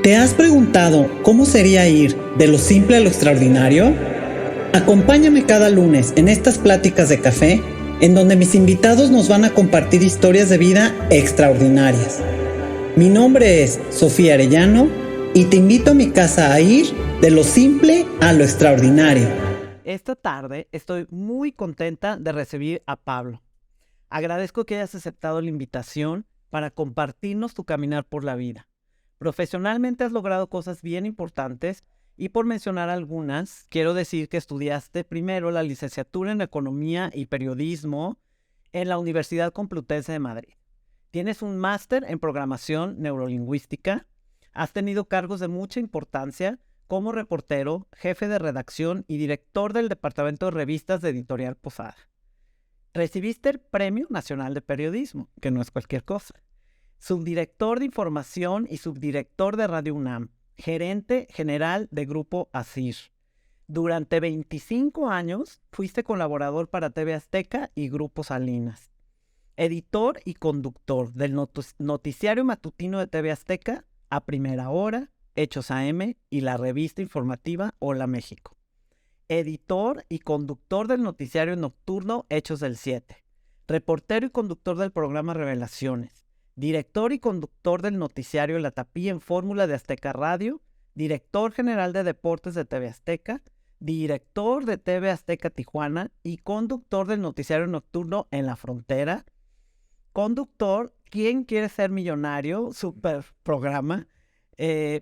¿Te has preguntado cómo sería ir de lo simple a lo extraordinario? Acompáñame cada lunes en estas pláticas de café, en donde mis invitados nos van a compartir historias de vida extraordinarias. Mi nombre es Sofía Arellano y te invito a mi casa a ir de lo simple a lo extraordinario. Esta tarde estoy muy contenta de recibir a Pablo. Agradezco que hayas aceptado la invitación para compartirnos tu caminar por la vida. Profesionalmente has logrado cosas bien importantes y por mencionar algunas, quiero decir que estudiaste primero la licenciatura en Economía y Periodismo en la Universidad Complutense de Madrid. Tienes un máster en Programación Neurolingüística. Has tenido cargos de mucha importancia como reportero, jefe de redacción y director del Departamento de Revistas de Editorial Posada. Recibiste el Premio Nacional de Periodismo, que no es cualquier cosa. Subdirector de Información y subdirector de Radio UNAM, gerente general de Grupo ASIR. Durante 25 años fuiste colaborador para TV Azteca y Grupo Salinas. Editor y conductor del noticiario matutino de TV Azteca, A Primera Hora, Hechos AM y la revista informativa Hola México. Editor y conductor del noticiario nocturno Hechos del 7. Reportero y conductor del programa Revelaciones. Director y conductor del noticiario La Tapía en Fórmula de Azteca Radio, director general de deportes de TV Azteca, director de TV Azteca Tijuana y conductor del noticiario nocturno En la Frontera, conductor ¿Quién quiere ser millonario? Super programa,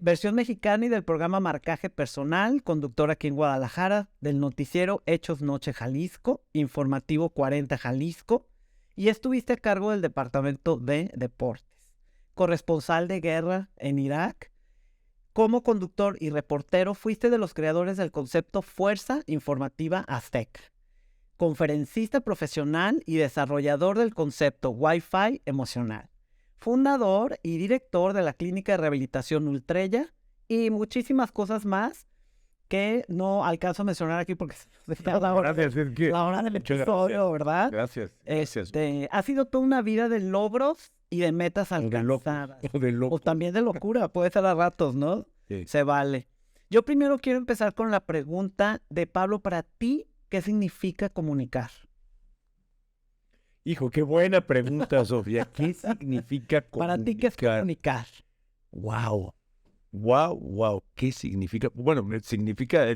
versión mexicana y del programa Marcaje Personal, conductor aquí en Guadalajara, del noticiero Hechos Noche Jalisco, informativo 40 Jalisco, y estuviste a cargo del Departamento de Deportes, corresponsal de guerra en Irak. Como conductor y reportero fuiste de los creadores del concepto Fuerza Informativa Azteca, conferencista profesional y desarrollador del concepto Wi-Fi emocional, fundador y director de la Clínica de Rehabilitación Ultrella y muchísimas cosas más que no alcanzo a mencionar aquí porque es la hora del episodio, ¿verdad? Gracias. Ha sido toda una vida de logros y de metas alcanzadas. O también de locura, puede ser a ratos, ¿no? Sí. Se vale. Yo primero quiero empezar con la pregunta de Pablo, para ti, ¿qué significa comunicar? Hijo, qué buena pregunta, Sofía. ¿Qué significa comunicar? Para ti, ¿qué es comunicar? Wow. ¿Qué significa? Bueno, significa,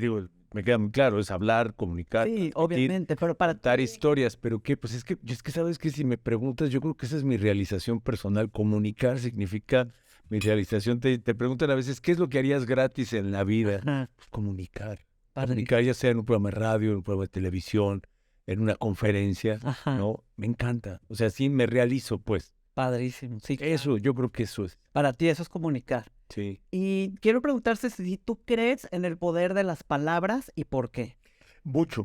me queda muy claro, es hablar, comunicar. Sí, obviamente, pero para contar ti... historias, pero qué, pues es que sabes que si me preguntas, yo creo que esa es mi realización personal. Comunicar significa mi realización. Te preguntan a veces, ¿qué es lo que harías gratis en la vida? Ajá. Pues comunicar. Padre. Comunicar, ya sea en un programa de radio, en un programa de televisión, en una conferencia, Ajá. ¿no? Me encanta. O sea, sí me realizo, pues. Padrísimo, sí. Claro. Eso, yo creo que eso es. Para ti eso es comunicar. Sí. Y quiero preguntarte si tú crees en el poder de las palabras y por qué.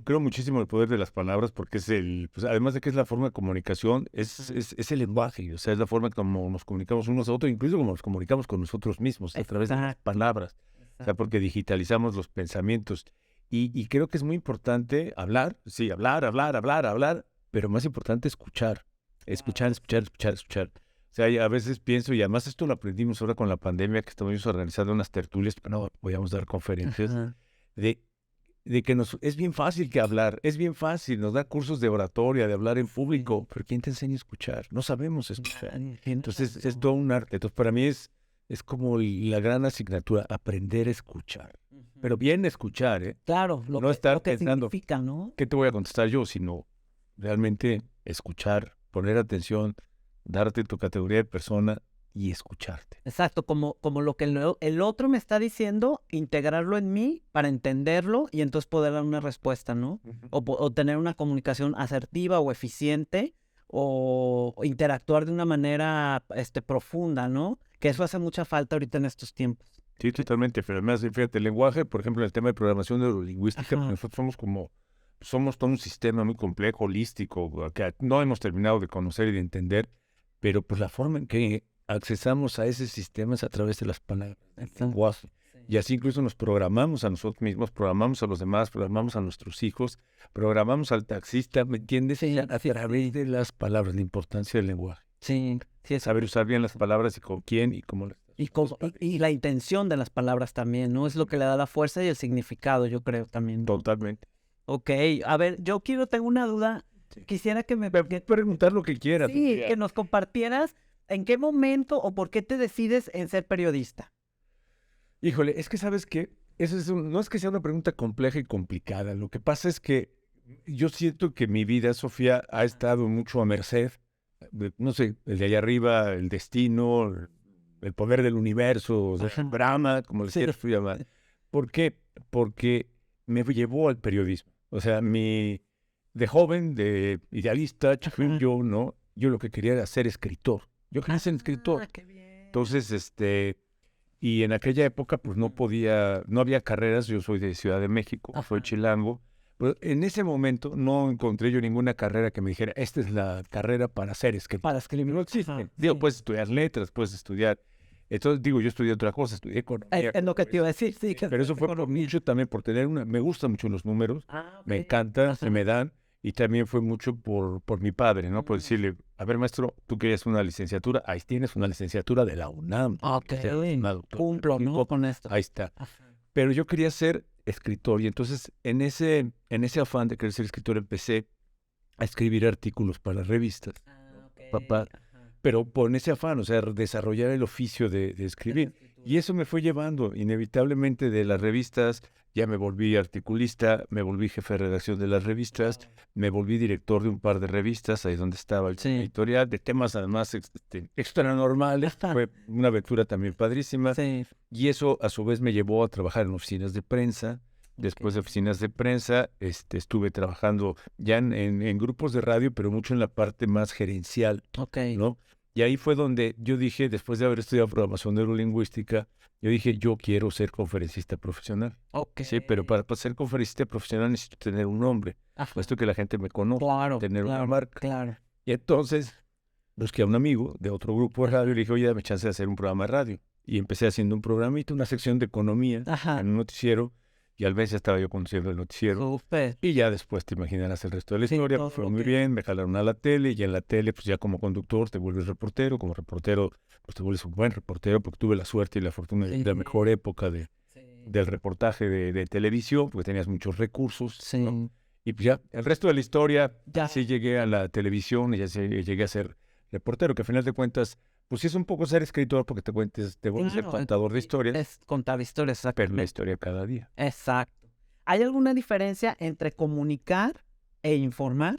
Creo muchísimo en el poder de las palabras porque es pues además de que es la forma de comunicación, es el lenguaje, o sea, es la forma como nos comunicamos unos a otros, incluso como nos comunicamos con nosotros mismos, a través de las palabras. O sea, porque digitalizamos los pensamientos. Y creo que es muy importante hablar, sí, hablar, pero más importante escuchar. Escuchar. O sea, a veces pienso, y además esto lo aprendimos ahora con la pandemia, que estamos organizando unas tertulias, pero no podíamos dar conferencias, Ajá. de que es bien fácil que hablar, es bien fácil, nos da cursos de oratoria, de hablar en público, pero ¿quién te enseña a escuchar? No sabemos escuchar. Entonces es todo un arte. Entonces para mí es como la gran asignatura, aprender a escuchar. Pero bien escuchar, ¿eh? Claro, no estar lo que pensando, significa, ¿no? ¿qué te voy a contestar yo? Sino realmente escuchar, poner atención, darte tu categoría de persona y escucharte. Exacto, como lo que el otro me está diciendo, integrarlo en mí para entenderlo y entonces poder dar una respuesta, ¿no? O tener una comunicación asertiva o eficiente o interactuar de una manera profunda, ¿no? Que eso hace mucha falta ahorita en estos tiempos. Sí, totalmente. Pero además, fíjate, el lenguaje, por ejemplo, en el tema de programación neurolingüística, Ajá. nosotros somos todo un sistema muy complejo, holístico, que no hemos terminado de conocer y de entender, pero pues la forma en que accesamos a ese sistema es a través de las palabras, del lenguaje. Y así incluso nos programamos a nosotros mismos, programamos a los demás, programamos a nuestros hijos, programamos al taxista, ¿me entiendes? Sí, a través de las palabras, la importancia del lenguaje. Sí, es Saber usar bien las palabras y con quién y cómo las Y la intención de las palabras también, ¿no? Es lo que le da la fuerza y el significado, yo creo también, ¿no? Totalmente. Ok, a ver, tengo una duda. Quisiera que me... Puedes preguntar lo que quieras. Sí, que nos compartieras en qué momento o por qué te decides en ser periodista. Híjole, es que ¿sabes qué? No es que sea una pregunta compleja y complicada. Lo que pasa es que yo siento que mi vida, Sofía, ha estado mucho a merced, no sé, el de allá arriba, el destino, el poder del universo, o sea, Brahma, como le quieras tú llamar. ¿Por qué? Porque me llevó al periodismo. O sea, de joven, de idealista, yo, ¿no? Yo lo que quería era ser escritor. Yo quería ser escritor. Qué bien. Entonces, y en aquella época, pues no había carreras. Yo soy de Ciudad de México, soy chilango. Pero en ese momento no encontré yo ninguna carrera que me dijera, esta es la carrera para ser escritor. Para escribir. No existe. Digo, puedes estudiar letras, puedes estudiar. Entonces, yo estudié otra cosa, estudié economía. Es lo que te iba a decir, sí. Pero eso fue por mucho también, por me gustan mucho los números, me encanta, se me dan. Y también fue mucho por mi padre, ¿no? Por decirle, a ver, maestro, tú querías una licenciatura, ahí tienes una licenciatura de la UNAM. Ok, cumplo, ¿no? Con esto. Ahí está. Pero yo quería ser escritor y entonces en ese afán de querer ser escritor empecé a escribir artículos para revistas, papá, pero por ese afán, o sea, desarrollar el oficio de escribir. Y eso me fue llevando inevitablemente de las revistas. Ya me volví articulista, me volví jefe de redacción de las revistas, me volví director de un par de revistas, ahí donde estaba el editorial, de temas además extra normales. Fue una aventura también padrísima. Y eso a su vez me llevó a trabajar en oficinas de prensa. Después de oficinas de prensa, estuve trabajando ya en grupos de radio, pero mucho en la parte más gerencial, ¿no? Y ahí fue donde yo dije, después de haber estudiado programación neurolingüística, yo dije, yo quiero ser conferencista profesional. Sí, pero para ser conferencista profesional necesito tener un nombre, puesto que la gente me conoce, tener una marca. Y entonces busqué a un amigo de otro grupo de radio y le dije, oye, dame chance de hacer un programa de radio. Y empecé haciendo un programita, una sección de economía en un noticiero. Y al mes ya estaba yo conduciendo el noticiero. Y ya después te imaginarás el resto de la historia. Pues fue muy bien, me jalaron a la tele. Y en la tele, pues ya como conductor te vuelves reportero. Como reportero, pues te vuelves un buen reportero. Porque tuve la suerte y la fortuna de la mejor época del reportaje de televisión. Porque tenías muchos recursos, ¿no? Y pues ya, el resto de la historia, sí llegué a la televisión y ya llegué a ser reportero. Que al final de cuentas, pues sí es un poco ser escritor porque te vuelves el contador de historias. Es contar historias, exacto. Pero la historia cada día. Exacto. ¿Hay alguna diferencia entre comunicar e informar?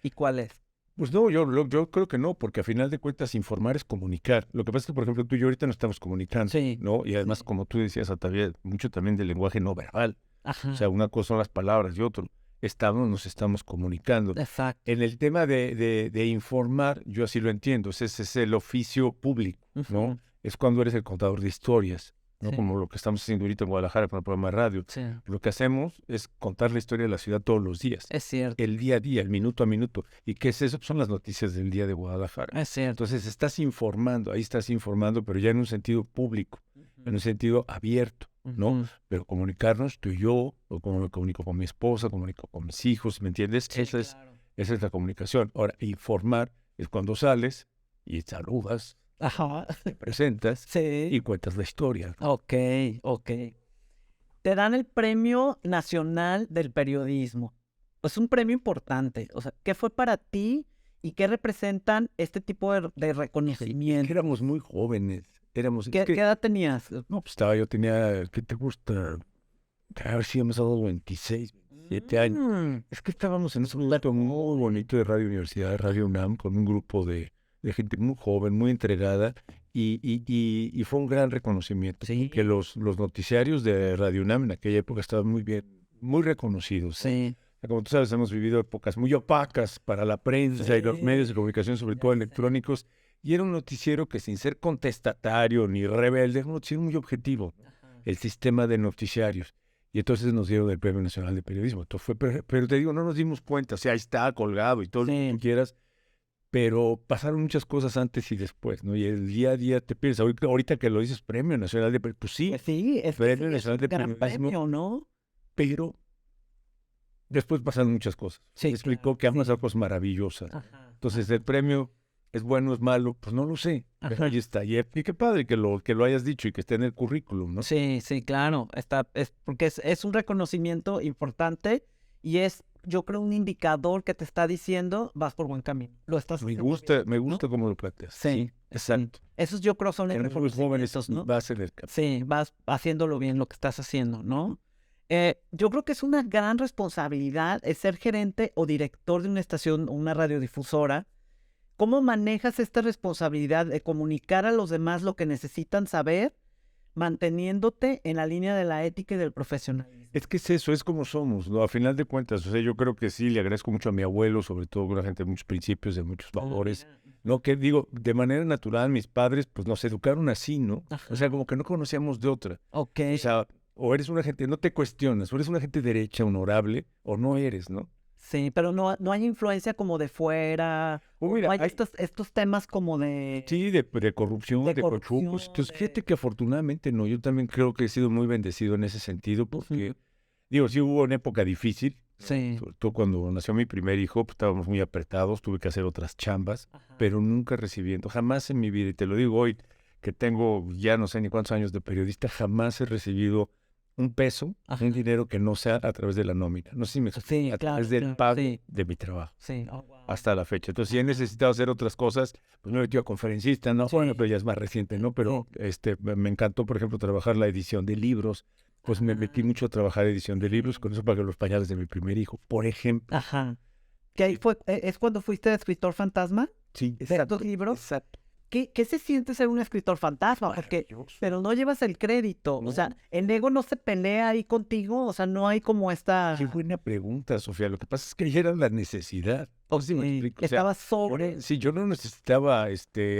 ¿Y cuál es? Pues no, yo creo que no, porque a final de cuentas informar es comunicar. Lo que pasa es que, por ejemplo, tú y yo ahorita no estamos comunicando, ¿no? Y además, como tú decías, mucho también del lenguaje no verbal. O sea, una cosa son las palabras y otro. Nos estamos comunicando. Exacto. En el tema de informar, yo así lo entiendo. Ese es el oficio público, ¿no? Es cuando eres el contador de historias, ¿no? Como lo que estamos haciendo ahorita en Guadalajara con el programa de radio. Lo que hacemos es contar la historia de la ciudad todos los días. Es cierto. El día a día, el minuto a minuto. ¿Y qué es eso? Son las noticias del día de Guadalajara. Es cierto. Entonces estás informando, pero ya en un sentido público, en un sentido abierto, ¿no? Pero comunicarnos tú y yo, o como me comunico con mi esposa, comunico con mis hijos, ¿me entiendes? Esa es la comunicación. Ahora, informar es cuando sales y saludas, te presentas y cuentas la historia. Ok. Te dan el Premio Nacional del Periodismo. Es un premio importante. O sea, ¿qué fue para ti y qué representan este tipo de reconocimiento? Es que éramos muy jóvenes. ¿Qué edad tenías? No, pues yo tenía, ¿qué te gusta? A ver si hemos dado 26, 27 años. Es que estábamos en un momento muy bonito de Radio Universidad, de Radio UNAM, con un grupo de gente muy joven, muy entregada, y fue un gran reconocimiento. Que los noticiarios de Radio UNAM en aquella época estaban muy bien, muy reconocidos. Como tú sabes, hemos vivido épocas muy opacas para la prensa y los medios de comunicación, sobre todo electrónicos. Y era un noticiero que, sin ser contestatario ni rebelde, era un noticiero muy objetivo, el sistema de noticiarios. Y entonces nos dieron el Premio Nacional de Periodismo. Entonces pero te digo, no nos dimos cuenta. O sea, ahí está colgado y todo lo que tú quieras. Pero pasaron muchas cosas antes y después, ¿no? Y el día a día te piensas, ahorita que lo dices, Premio Nacional de Periodismo. Pues sí, es Premio Nacional de Periodismo. Premio, ¿no? Pero después pasaron muchas cosas. Me explicó que han pasado cosas maravillosas. Entonces, el premio ¿Es bueno, es malo? Pues no lo sé. Pero ahí está. Y qué padre que lo hayas dicho y que esté en el currículum, ¿no? Sí, sí, claro. Porque es un reconocimiento importante y es, yo creo, un indicador que te está diciendo vas por buen camino. Lo estás Me haciendo gusta, bien, me ¿no? gusta cómo lo planteas. Sí, exacto. Esos yo creo son En los jóvenes reconocimientos, ¿no? va a ser el camino. Sí, vas haciéndolo bien lo que estás haciendo, ¿no? Yo creo que es una gran responsabilidad el ser gerente o director de una estación o una radiodifusora. ¿Cómo manejas esta responsabilidad de comunicar a los demás lo que necesitan saber, manteniéndote en la línea de la ética y del profesionalismo? Es que es eso, es como somos, ¿no? A final de cuentas, o sea, yo creo que sí, le agradezco mucho a mi abuelo, sobre todo una gente de muchos principios, de muchos valores, ¿no? Que digo, de manera natural, mis padres, pues nos educaron así, ¿no? Ajá. O sea, como que no conocíamos de otra. Ok. O sea, o eres una gente, no te cuestionas, o eres una gente derecha, honorable, o no eres, ¿no? Sí, pero no hay influencia como de fuera. O o mira, no hay hay- estos temas como de... Sí, de corrupción, De de corrupción, cochupos. Entonces, de- fíjate que afortunadamente no, yo también creo que he sido muy bendecido en ese sentido, porque, Ujú. digo, sí hubo una época difícil, Sí. sobre todo cuando nació mi primer hijo, pues estábamos muy apretados, tuve que hacer otras chambas, Ajá. pero nunca recibiendo, jamás en mi vida, y te lo digo hoy, que tengo ya no sé ni cuántos años de periodista, jamás he recibido un peso, Ajá. un dinero que no sea a través de la nómina. No sé si me explico, Sí, a claro, través del claro, pago sí. de mi trabajo. Sí. Oh, wow. Hasta la fecha. Entonces, si he necesitado hacer otras cosas, pues me he metido a conferencista, ¿no? Sí. Bueno, pero ya es más reciente, ¿no? Pero me encantó, por ejemplo, trabajar la edición de libros. Pues me metí mucho a trabajar edición de libros, con eso pagué los pañales de mi primer hijo, por ejemplo. Ajá. Que ahí fue, ¿es cuando fuiste escritor fantasma? Sí, ¿De estos libros? Exacto. ¿Qué se siente ser un escritor fantasma? Porque, pero no llevas el crédito. No. O sea, el ego no se pelea ahí contigo. O sea, no hay como esta... Qué buena pregunta, Sofía. Lo que pasa es que ya era la necesidad. No sé si me explico. O sea, Estabas sobre... sí, yo no necesitaba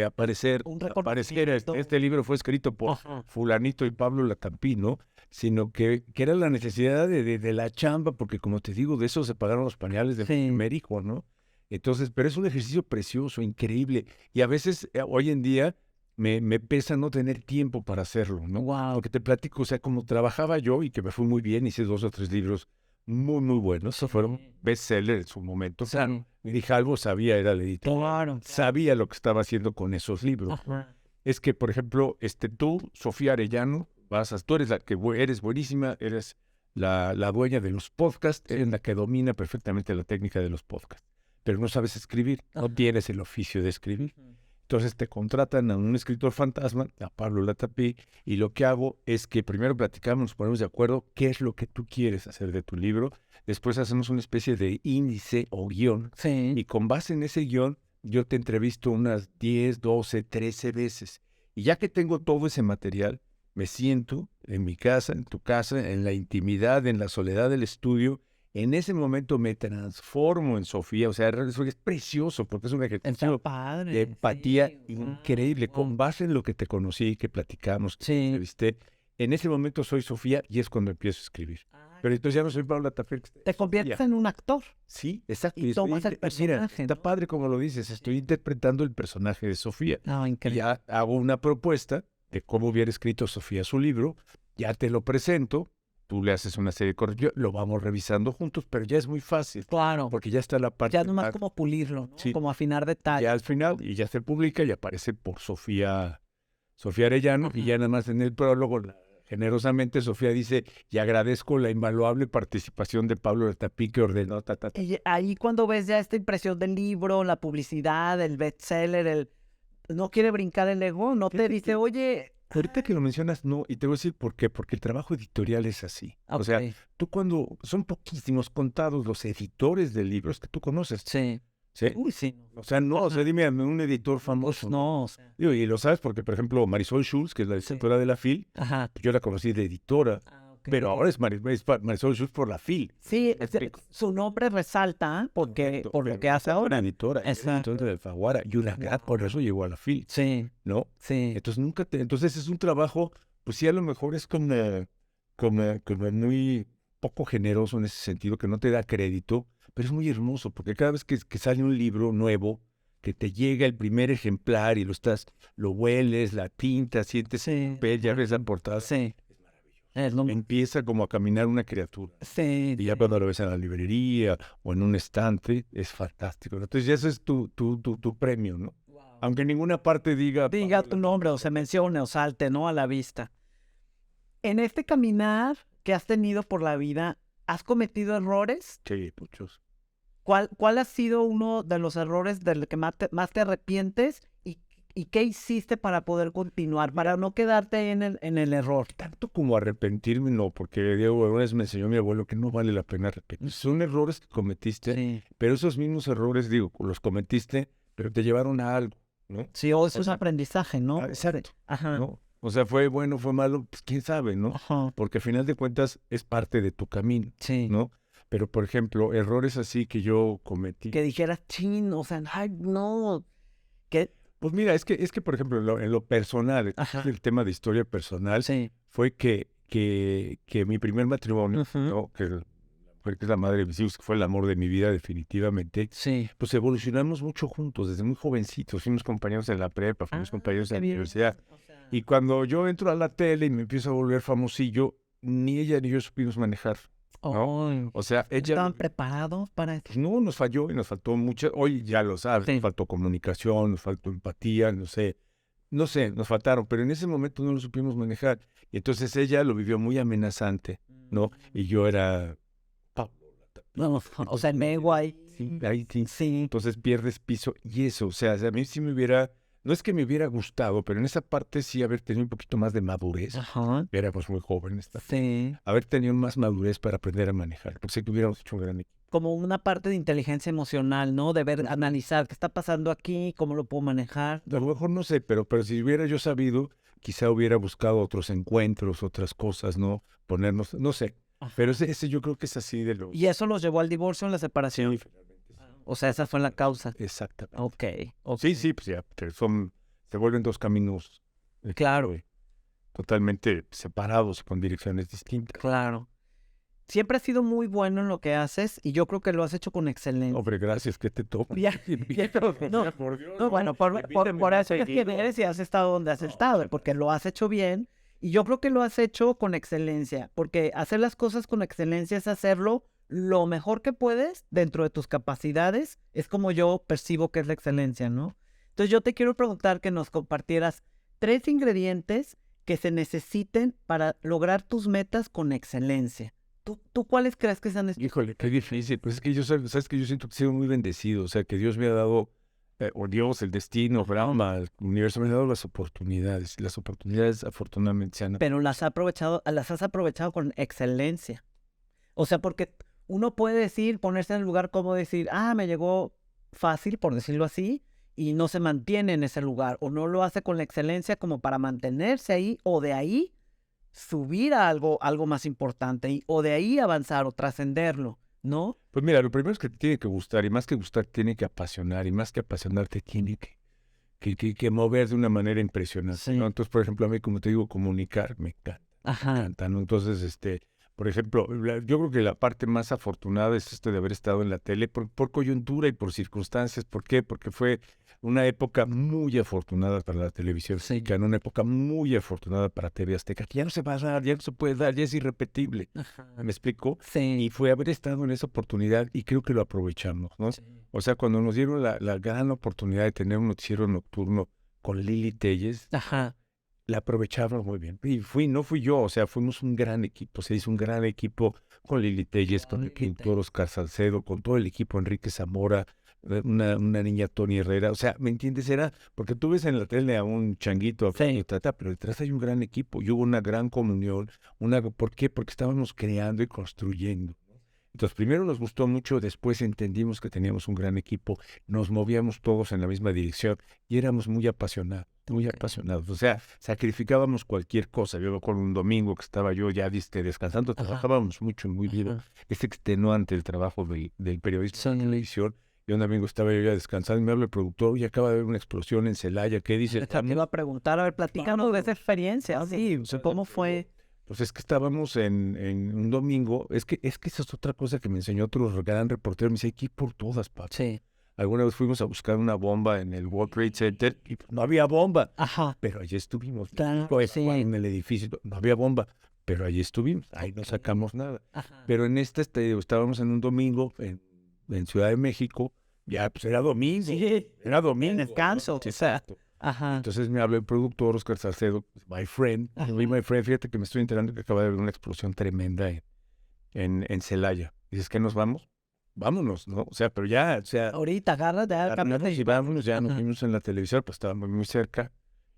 aparecer, Un aparecer, reconocimiento. este libro fue escrito por Ajá. fulanito y Pablo Latapí, ¿no? Sino que era la necesidad de la chamba, porque como te digo, de eso se pagaron los pañales de mi Sí. primer hijo, ¿no? Entonces, pero es un ejercicio precioso, increíble. Y a veces, hoy en día, me pesa no tener tiempo para hacerlo, ¿no? Wow. Porque te platico, o sea, como trabajaba yo y que me fue muy bien, hice 2 o 3 libros muy, muy buenos. Sí. Fueron bestsellers en su momento. Sí. Claro, mi hija algo sabía, era la editora. Claro. Sabía lo que estaba haciendo con esos libros. Ajá. Es que, por ejemplo, tú, Sofía Arellano, tú eres la que eres buenísima, eres la dueña de los podcasts, eres la que domina perfectamente la técnica de los podcasts, pero no sabes escribir, no Ajá. tienes el oficio de escribir. Entonces te contratan a un escritor fantasma, a Pablo Latapí, y lo que hago es que primero platicamos, nos ponemos de acuerdo qué es lo que tú quieres hacer de tu libro, después hacemos una especie de índice o guión, Sí. y con base en ese guión yo te entrevisto unas 10, 12, 13 veces. Y ya que tengo todo ese material, me siento en mi casa, en tu casa, en la intimidad, en la soledad del estudio. En ese momento me transformo en Sofía. O sea, es precioso porque es un Está ejercicio padre. de empatía Sí, increíble, wow. con base en lo que te conocí, que platicamos, que te Sí. entrevisté. En ese momento soy Sofía y es cuando empiezo a escribir. Pero entonces ya no soy Pablo Latapí. Te conviertes en un actor. Sí, exacto. Y tomas el Mira, personaje, está ¿no? padre como lo dices, estoy interpretando el personaje de Sofía. No, Y increíble. ya hago una propuesta de cómo hubiera escrito Sofía su libro, ya te lo presento, tú le haces una serie de correcciones, lo vamos revisando juntos, pero ya es muy fácil, Claro. porque ya está la parte... Ya nomás como pulirlo, ¿no? Sí. Como afinar detalles. Ya al final, y ya se publica y aparece por Sofía Arellano, y ya nada más en el prólogo, generosamente Sofía dice, y agradezco la invaluable participación de Pablo Latapí que ordenó, Y ahí cuando ves ya esta impresión del libro, la publicidad, el bestseller, no quiere brincar el ego, no te Fíjate dice, que- oye... Ahorita que lo mencionas, no, y te voy a decir por qué, porque el trabajo editorial es así. O sea, Ok. tú son poquísimos contados los editores de libros que tú conoces, Sí. ¿sí? Uy, sí. O sea, no, o sea, dime a un editor famoso. Pues no, o sea. Digo, y lo sabes porque, por ejemplo, Marisol Schultz, que es la editora de la FIL, Ajá. yo la conocí de editora, pero ahora es Marisol Schultz por la FIL. Sí, ¿Me explico? su nombre resalta, ¿eh? Porque, Correcto, por lo pero que hace ahora. Una editora, Exacto. editora de Alfaguara, y una gran, por eso llegó a la FIL, Sí, ¿no? sí. Entonces entonces es un trabajo, pues sí, a lo mejor es como muy poco generoso en ese sentido, que no te da crédito, pero es muy hermoso, porque cada vez que sale un libro nuevo, que te llega el primer ejemplar y lo hueles, la tinta, sientes Sí. el papel, ya ves la portada, Sí. Es lo... empieza como a caminar una criatura. Sí. Y ya cuando lo ves en la librería o en un estante, es fantástico, ¿no? Entonces ya eso es tu premio, ¿no? Aunque en ninguna parte diga tu nombre o se mencione o salte, ¿no? A la vista. En este caminar que has tenido por la vida, ¿has cometido errores? Sí, muchos. ¿Cuál ha sido uno de los errores del que más te arrepientes y qué hiciste para poder continuar, para no quedarte en el error? Tanto como arrepentirme, no, porque Diego, una vez me enseñó mi abuelo que no vale la pena arrepentirse. Son errores que cometiste, Sí. pero esos mismos errores, digo, los cometiste, pero te llevaron a algo, ¿no? Sí, o eso es aprendizaje, ¿no? Exacto. Ajá. ¿No? O sea, fue bueno, fue malo, pues quién sabe, ¿no? Ajá. Porque al final de cuentas es parte de tu camino, Sí. ¿no? Pero, por ejemplo, errores así que yo cometí. Que dijeras, chin, o sea, ay, no. Que, Pues mira, es que por ejemplo, en lo personal, Ajá. el tema de historia personal, sí. fue que mi primer matrimonio, Ujú. ¿no? Que es la madre de mis hijos, que fue el amor de mi vida definitivamente, Sí. pues evolucionamos mucho juntos, desde muy jovencitos, fuimos compañeros en la prepa, fuimos compañeros en la qué bien. universidad. O sea, Y cuando yo entro a la tele y me empiezo a volver famosillo, ni ella ni yo supimos manejar, ¿no? ay, O sea, ella... ¿estaban preparados para eso? Pues no, nos falló y nos faltó mucho. Hoy ya lo sabes, Sí. nos faltó comunicación, nos faltó empatía, no sé, nos faltaron, pero en ese momento no lo supimos manejar. Y entonces ella lo vivió muy amenazante, ¿no? Y yo era... No, o sea, el ego ahí. Sí, ahí sí. Sí. Entonces pierdes piso y eso, o sea, a mí sí me hubiera, no es que me hubiera gustado, pero en esa parte sí haber tenido un poquito más de madurez. Ajá. Éramos muy jóvenes, Sí. haber tenido más madurez para aprender a manejar, porque sé que hubiéramos hecho un gran equipo. Como una parte de inteligencia emocional, ¿no? De ver, analizar qué está pasando aquí, cómo lo puedo manejar. A lo mejor no sé, pero si hubiera yo sabido, quizá hubiera buscado otros encuentros, otras cosas, ¿no? Ponernos, no sé. Ajá. Pero ese yo creo que es así de lo... Y eso los llevó al divorcio o la separación. Sí, finalmente sí. O sea, esa fue la causa. Exactamente. Ok. Sí, pues ya, se vuelven dos caminos. Claro. Totalmente separados, con direcciones distintas. Claro. Siempre has sido muy bueno en lo que haces y yo creo que lo has hecho con excelencia. Hombre, gracias, que te toca. No, Por Dios, no, bueno, por eso es que eres y has estado donde has estado, porque lo has hecho bien y yo creo que lo has hecho con excelencia, porque hacer las cosas con excelencia es hacerlo lo mejor que puedes dentro de tus capacidades, es como yo percibo que es la excelencia, ¿no? Entonces yo te quiero preguntar que nos compartieras 3 ingredientes que se necesiten para lograr tus metas con excelencia. ¿Tú cuáles crees que sean estos? Híjole, qué difícil. Pues es que sabes que yo siento que he sido muy bendecido. O sea, que Dios me ha dado, o Dios, el destino, Brahma, el universo me ha dado las oportunidades. Y las oportunidades, afortunadamente, se han... Pero las has aprovechado con excelencia. O sea, porque uno puede decir, ponerse en el lugar como decir, me llegó fácil, por decirlo así, y no se mantiene en ese lugar, o no lo hace con la excelencia como para mantenerse ahí, o de ahí subir a algo más importante, o de ahí avanzar o trascenderlo, ¿no? Pues mira, lo primero es que te tiene que gustar, y más que gustar, tiene que apasionar, y más que apasionarte, tiene que mover de una manera impresionante, Sí. ¿no? Entonces, por ejemplo, a mí, como te digo, comunicar me encanta. Ajá. Me encanta, ¿no? Entonces, por ejemplo, yo creo que la parte más afortunada es de haber estado en la tele por coyuntura y por circunstancias. ¿Por qué? Porque fue una época muy afortunada para la televisión Sí. mexicana, una época muy afortunada para TV Azteca, que ya no se va a dar, ya no se puede dar, ya es irrepetible. Ajá. ¿Me explico? Sí. Y fue haber estado en esa oportunidad y creo que lo aprovechamos, ¿no? Sí. O sea, cuando nos dieron la gran oportunidad de tener un noticiero nocturno con Lili Telles, Ajá. la aprovechamos muy bien. Y no fui yo, o sea, fuimos un gran equipo. Se hizo un gran equipo con Lili Telles, con el pintor Oscar Salcedo, con todo el equipo, Enrique Zamora, una niña Tony Herrera. O sea, ¿me entiendes? Era, porque tú ves en la tele a un changuito, Sí. pero detrás hay un gran equipo. Y hubo una gran comunión. ¿Por qué? Porque estábamos creando y construyendo. Entonces, primero nos gustó mucho, después entendimos que teníamos un gran equipo, nos movíamos todos en la misma dirección y éramos muy apasionados, O sea, sacrificábamos cualquier cosa. Yo con un domingo que estaba yo ya descansando, trabajábamos mucho, muy bien. Es extenuante el trabajo del periodista en televisión. Y un domingo estaba yo ya descansando y me habla el productor, y acaba de haber una explosión en Celaya. ¿Qué dice? También iba a preguntar, a ver, platícanos de esa experiencia. Sí, ¿cómo fue? Pues es que estábamos en un domingo, es que esa es otra cosa que me enseñó otro gran reportero, me dice, hay que ir por todas partes. Sí. Alguna vez fuimos a buscar una bomba en el World Trade Center y no había bomba, Ajá. pero allí estuvimos. Claro, sí. En el edificio no había bomba, pero allí estuvimos, ahí no sacamos nada. Ajá. Pero en estábamos en un domingo en Ciudad de México, ya, pues era domingo. Sí. Era domingo. Descanso, ¿no? o sea. Exacto. Ajá. Entonces me habló el productor Oscar Salcedo, my friend. Ajá. My friend, fíjate que me estoy enterando que acaba de haber una explosión tremenda en Celaya. Dices, ¿qué nos vamos? Vámonos, ¿no? O sea, pero ya, o sea, Ahorita, agárrate, y vámonos, ya nos Ajá. vimos en la televisión, pues estábamos muy cerca.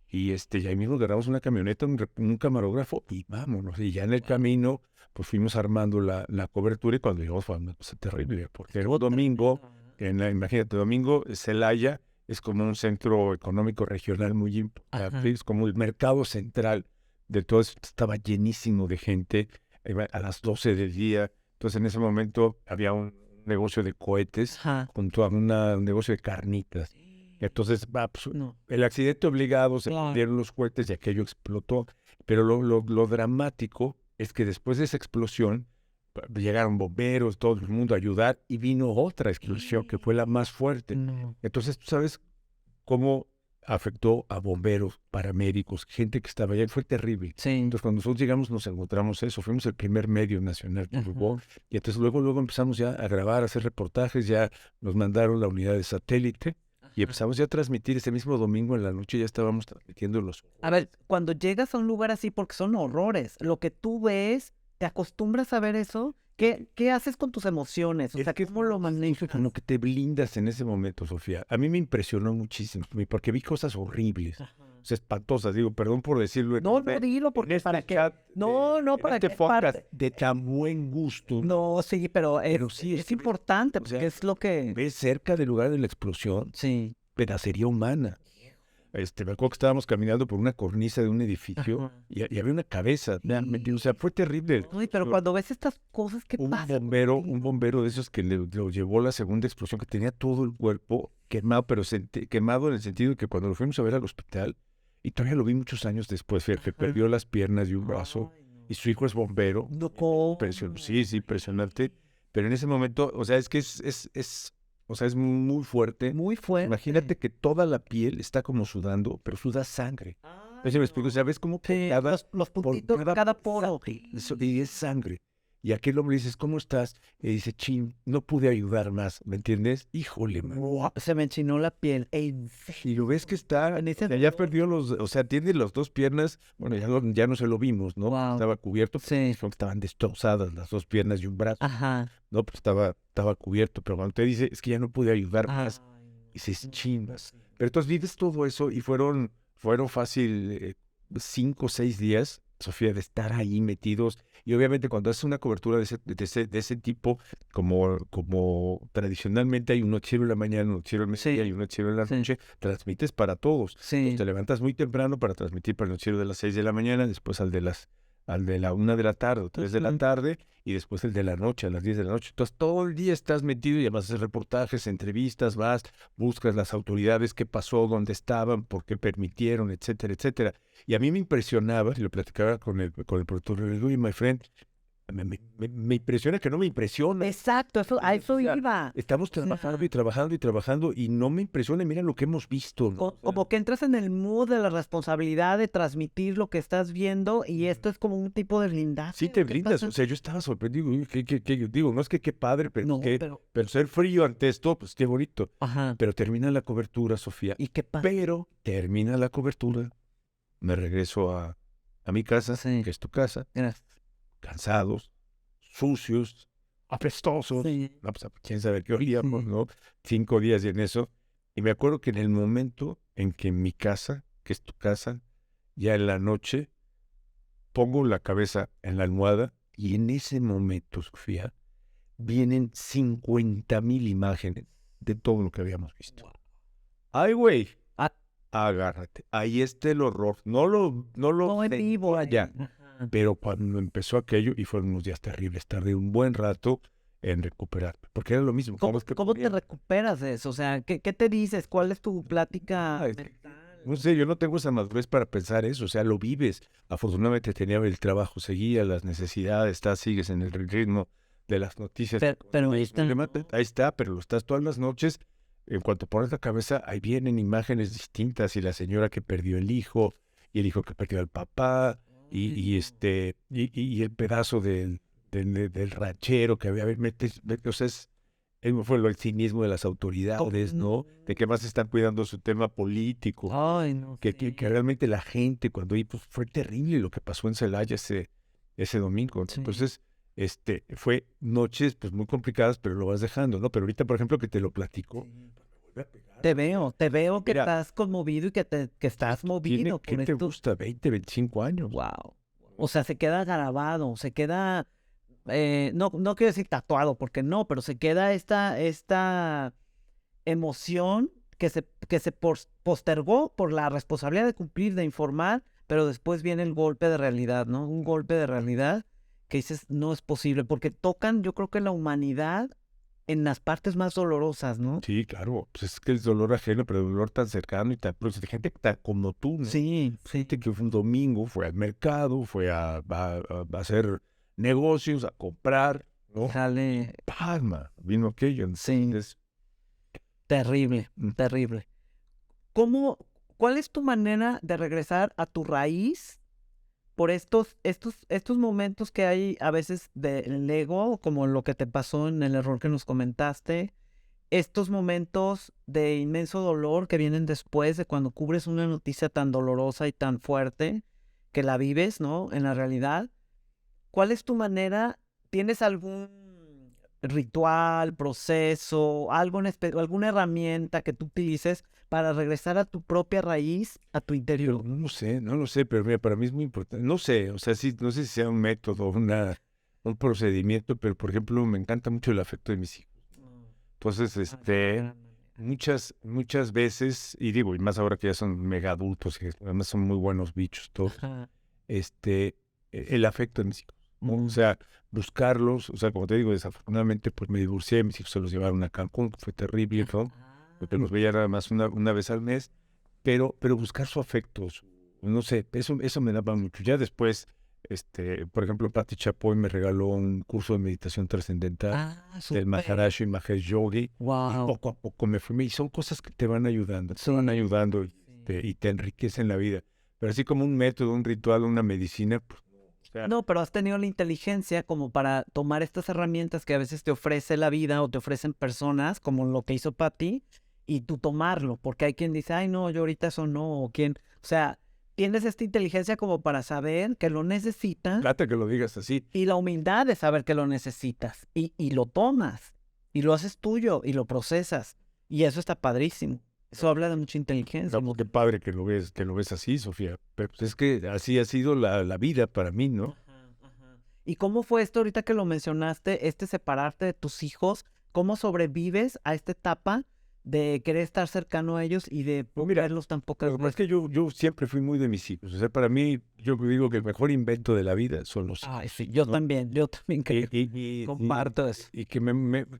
Y ya ahí mismo agarramos una camioneta, un camarógrafo y vámonos. Y ya en el camino, pues fuimos armando la cobertura y cuando llegamos fue una cosa terrible, porque era un domingo, imagínate, domingo, Celaya es como un centro económico regional muy importante, Ajá. es como el mercado central de todo eso, estaba llenísimo de gente a las 12 del día. Entonces en ese momento había un negocio de cohetes Ajá. junto a un negocio de carnitas. Entonces, pues, No. el accidente obligado, se Claro. prendieron los cohetes y aquello explotó. Pero lo dramático es que después de esa explosión, llegaron bomberos, todo el mundo a ayudar y vino otra explosión que fue la más fuerte. No. Entonces, ¿tú sabes cómo afectó a bomberos, paramédicos, gente que estaba allá? Fue terrible. Sí. Entonces, cuando nosotros llegamos, nos encontramos eso. Fuimos el primer medio nacional que hubo. Y entonces luego empezamos ya a grabar, a hacer reportajes. Ya nos mandaron la unidad de satélite. Y empezamos ya a transmitir ese mismo domingo en la noche, ya estábamos transmitiendo los... A ver, cuando llegas a un lugar así, porque son horrores, lo que tú ves, ¿te acostumbras a ver eso? ¿Qué haces con tus emociones? O sea, ¿cómo lo manejas? Con lo que te blindas en ese momento, Sofía. A mí me impresionó muchísimo, porque vi cosas horribles, o sea, espantosas. Digo, perdón por decirlo. No, no, dilo, porque para qué. No, para qué. qué parte. De tan buen gusto. No, sí, pero sí, es importante, o sea, porque es lo que... Ves cerca del lugar de la explosión, Sí. pedacería humana. Me acuerdo que estábamos caminando por una cornisa de un edificio Ajá. y había una cabeza, realmente, o sea, fue terrible. Uy, pero cuando ves estas cosas, ¿qué pasa? Un bombero de esos que lo llevó la segunda explosión, que tenía todo el cuerpo quemado, pero quemado en el sentido de que cuando lo fuimos a ver al hospital, y todavía lo vi muchos años después, fíjate, perdió las piernas y un brazo, y su hijo es bombero. No, ¿cómo? Sí, impresionante. Pero en ese momento, o sea, es que o sea, es muy fuerte. Muy fuerte. Imagínate que toda la piel está como sudando, pero suda sangre. ¿Me explico? O sea, ves como Sí, los puntitos, cada poro. y es sangre. Y aquel hombre dices, ¿cómo estás? Y dice, chin, no pude ayudar más, ¿me entiendes? Híjole, man. Se me enchinó la piel. Y lo ves que está, ya perdió o sea, tiene las dos piernas, bueno, ya no se lo vimos, ¿no? Wow. Estaba cubierto, Sí. estaban destrozadas las dos piernas y un brazo. Ajá. No, pues estaba cubierto, pero cuando te dice, es que ya no pude ayudar más, dices, chingas. Pero entonces vives todo eso y fueron fácil 5 o 6 días, Sofía, de estar ahí metidos. Y obviamente cuando haces una cobertura de ese tipo, como tradicionalmente hay un noticiero en la mañana, un noticiero en el mediodía y un noticiero en la noche, transmites para todos. Sí. Entonces, te levantas muy temprano para transmitir para el noticiero de las 6 de la mañana, después al de la 1 de la tarde o 3 de la tarde, y después el de la noche, a las 10 de la noche. Entonces, todo el día estás metido y además haces reportajes, entrevistas, buscas las autoridades, qué pasó, dónde estaban, por qué permitieron, etcétera, etcétera. Y a mí me impresionaba, y lo platicaba con el productor, le digo, "Oye, my friend, me impresiona que no me impresiona". Exacto, a eso O sea, iba. Estamos trabajando y trabajando y trabajando y no me impresiona, mira lo que hemos visto, ¿no? Como que entras en el mood de la responsabilidad de transmitir lo que estás viendo y esto es como un tipo de blindaje. Sí, te ¿Qué brindas. pasa? O sea, yo estaba sorprendido. Uy, digo, no es que qué padre, pero, No, pero ser frío ante esto, pues qué bonito. Ajá. Pero termina la cobertura, Sofía. ¿Y qué pasa? Pero termina la cobertura, me regreso a mi casa, Sí. que es tu casa, Gracias. cansados, sucios, apestosos. Sí. No, pues quién sabe qué olíamos, Sí. ¿no? 5 días en eso. Y me acuerdo que en el momento en que en mi casa, que es tu casa, ya en la noche, pongo la cabeza en la almohada y en ese momento, Sofía, vienen 50,000 imágenes de todo lo que habíamos visto. ¡Ay, güey! Agárrate. Ahí está el horror. No lo en vivo allá. Ajá. Pero cuando empezó aquello, y fueron unos días terribles, tardé un buen rato en recuperarme. Porque era lo mismo. ¿Cómo te recuperas de eso? O sea, ¿qué te dices? ¿Cuál es tu plática mental? No sé, yo no tengo esa madurez para pensar eso, o sea, lo vives. Afortunadamente tenía el trabajo, seguía las necesidades, sigues en el ritmo de las noticias. Pero ahí está. Ahí está, pero lo estás todas las noches. En cuanto pones la cabeza, ahí vienen imágenes distintas y la señora que perdió el hijo, y el hijo que perdió al papá, y el pedazo del ranchero que había, o sea, fue el cinismo de las autoridades, ¿no? De que más están cuidando su tema político. Ay, no Que sé. realmente la gente, cuando pues, fue terrible lo que pasó en Celaya ese domingo. Sí. Entonces, fue noches pues muy complicadas, pero lo vas dejando, ¿no? Pero ahorita, por ejemplo, que te lo platico, pues, me vuelve a pegar. Te veo que Mira, estás conmovido y que estás movido ¿qué por te esto. gusta? 20, 25 años. Wow. O sea, se queda grabado, se queda, no quiero decir tatuado, porque no, pero se queda esta emoción que se postergó por la responsabilidad de cumplir, de informar, pero después viene el golpe de realidad, ¿no? Un golpe de realidad que dices, no es posible, porque tocan, yo creo que la humanidad en las partes más dolorosas, ¿no? Sí, claro. Pues es que es dolor ajeno, pero dolor tan cercano y tan próximo. Gente tan como tú, ¿no? Sí, sí. Gente que fue un domingo, fue al mercado, fue a hacer negocios, a comprar, ¿no? Sale Palma, vino aquello. Sí. Entonces, terrible, terrible. ¿Cuál es tu manera de regresar a tu raíz por estos momentos que hay a veces del ego, como lo que te pasó en el error que nos comentaste, estos momentos de inmenso dolor que vienen después de cuando cubres una noticia tan dolorosa y tan fuerte que la vives, ¿no? En la realidad. ¿Cuál es tu manera? ¿Tienes algún ritual, proceso, alguna herramienta que tú utilices para regresar a tu propia raíz, a tu interior? no lo sé, pero mira, para mí es muy importante. No sé, o sea, sí, no sé si sea un método, un procedimiento, pero por ejemplo, me encanta mucho el afecto de mis hijos. Entonces, muchas veces, y digo, y más ahora que ya son mega adultos, que además son muy buenos bichos todos, el afecto de mis hijos, ¿no? O sea, buscarlos, o sea, como te digo, desafortunadamente, pues me divorcié, mis hijos se los llevaron a Cancún, fue terrible, ¿no? Porque los veía nada más una vez al mes, pero buscar su afecto, no sé, eso me daba mucho. Ya después, por ejemplo, Patti Chapoy me regaló un curso de meditación trascendental del Maharishi Mahesh Yogi, y poco a poco me fui, y son cosas que te van ayudando, y te enriquecen la vida. Pero así como un método, un ritual, una medicina, pues, o sea, No, pero has tenido la inteligencia como para tomar estas herramientas que a veces te ofrece la vida o te ofrecen personas, como lo que hizo Patti, y tú tomarlo, porque hay quien dice, ay, no, yo ahorita eso no, o sea, tienes esta inteligencia como para saber que lo necesitas. Trata que lo digas así. Y la humildad de saber que lo necesitas, y lo tomas, y lo haces tuyo, y lo procesas, y eso está padrísimo. Eso habla de mucha inteligencia. No, qué padre que lo ves así, Sofía. Pero pues es que así ha sido la vida para mí, ¿no? ¿Y cómo fue esto ahorita que lo mencionaste, separarte de tus hijos? ¿Cómo sobrevives a esta etapa de querer estar cercano a ellos y de verlos tan pocas Es que yo siempre fui muy de mis hijos. O sea, para mí, yo digo que el mejor invento de la vida son los hijos. Ay, sí, yo también creo. Comparto eso. Y que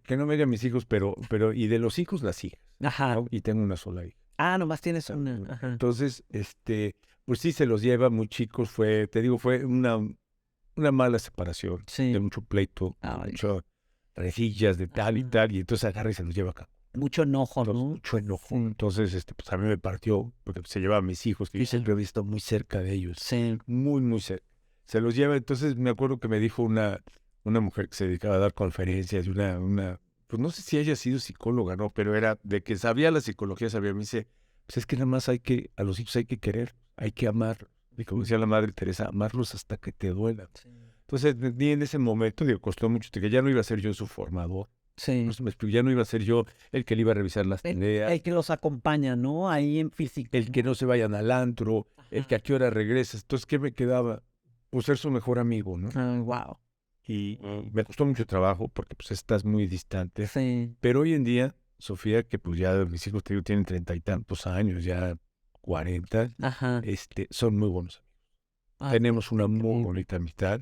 que no me digan mis hijos, pero y de los hijos las hijas. Ajá. ¿No? Y tengo una sola hija. Ah, nomás tienes una. Ajá. Entonces, pues sí se los lleva muy chicos. Fue una mala separación, Sí. de mucho pleito, muchas rencillas de tal y tal, y entonces agarra y se los lleva acá. Mucho enojo, Entonces, ¿no? mucho enojo. Entonces, pues a mí me partió, porque se llevaba a mis hijos, que yo siempre había estado muy cerca de ellos. Sí. Muy, muy cerca. Se los lleva, entonces me acuerdo que me dijo una mujer que se dedicaba a dar conferencias, pues no sé si haya sido psicóloga, ¿no? Pero era de que sabía la psicología, me dice, pues es que nada más a los hijos hay que querer, hay que amar. Y como decía la Madre Teresa, amarlos hasta que te duela. Sí. Entonces, en ese momento, costó mucho, que ya no iba a ser yo su formador. Sí. Ya no iba a ser yo el que le iba a revisar las tareas. El que los acompaña, ¿no? Ahí en físico. El que no se vayan al antro, el que a qué hora regresas. Entonces, ¿qué me quedaba? Pues ser su mejor amigo, ¿no? Wow. Y me costó mucho trabajo porque pues estás muy distante. Sí. Pero hoy en día, Sofía, que pues ya mis hijos tienen 30 y tantos años, ya 40, Ajá. son muy buenos amigos. Tenemos una muy bonita amistad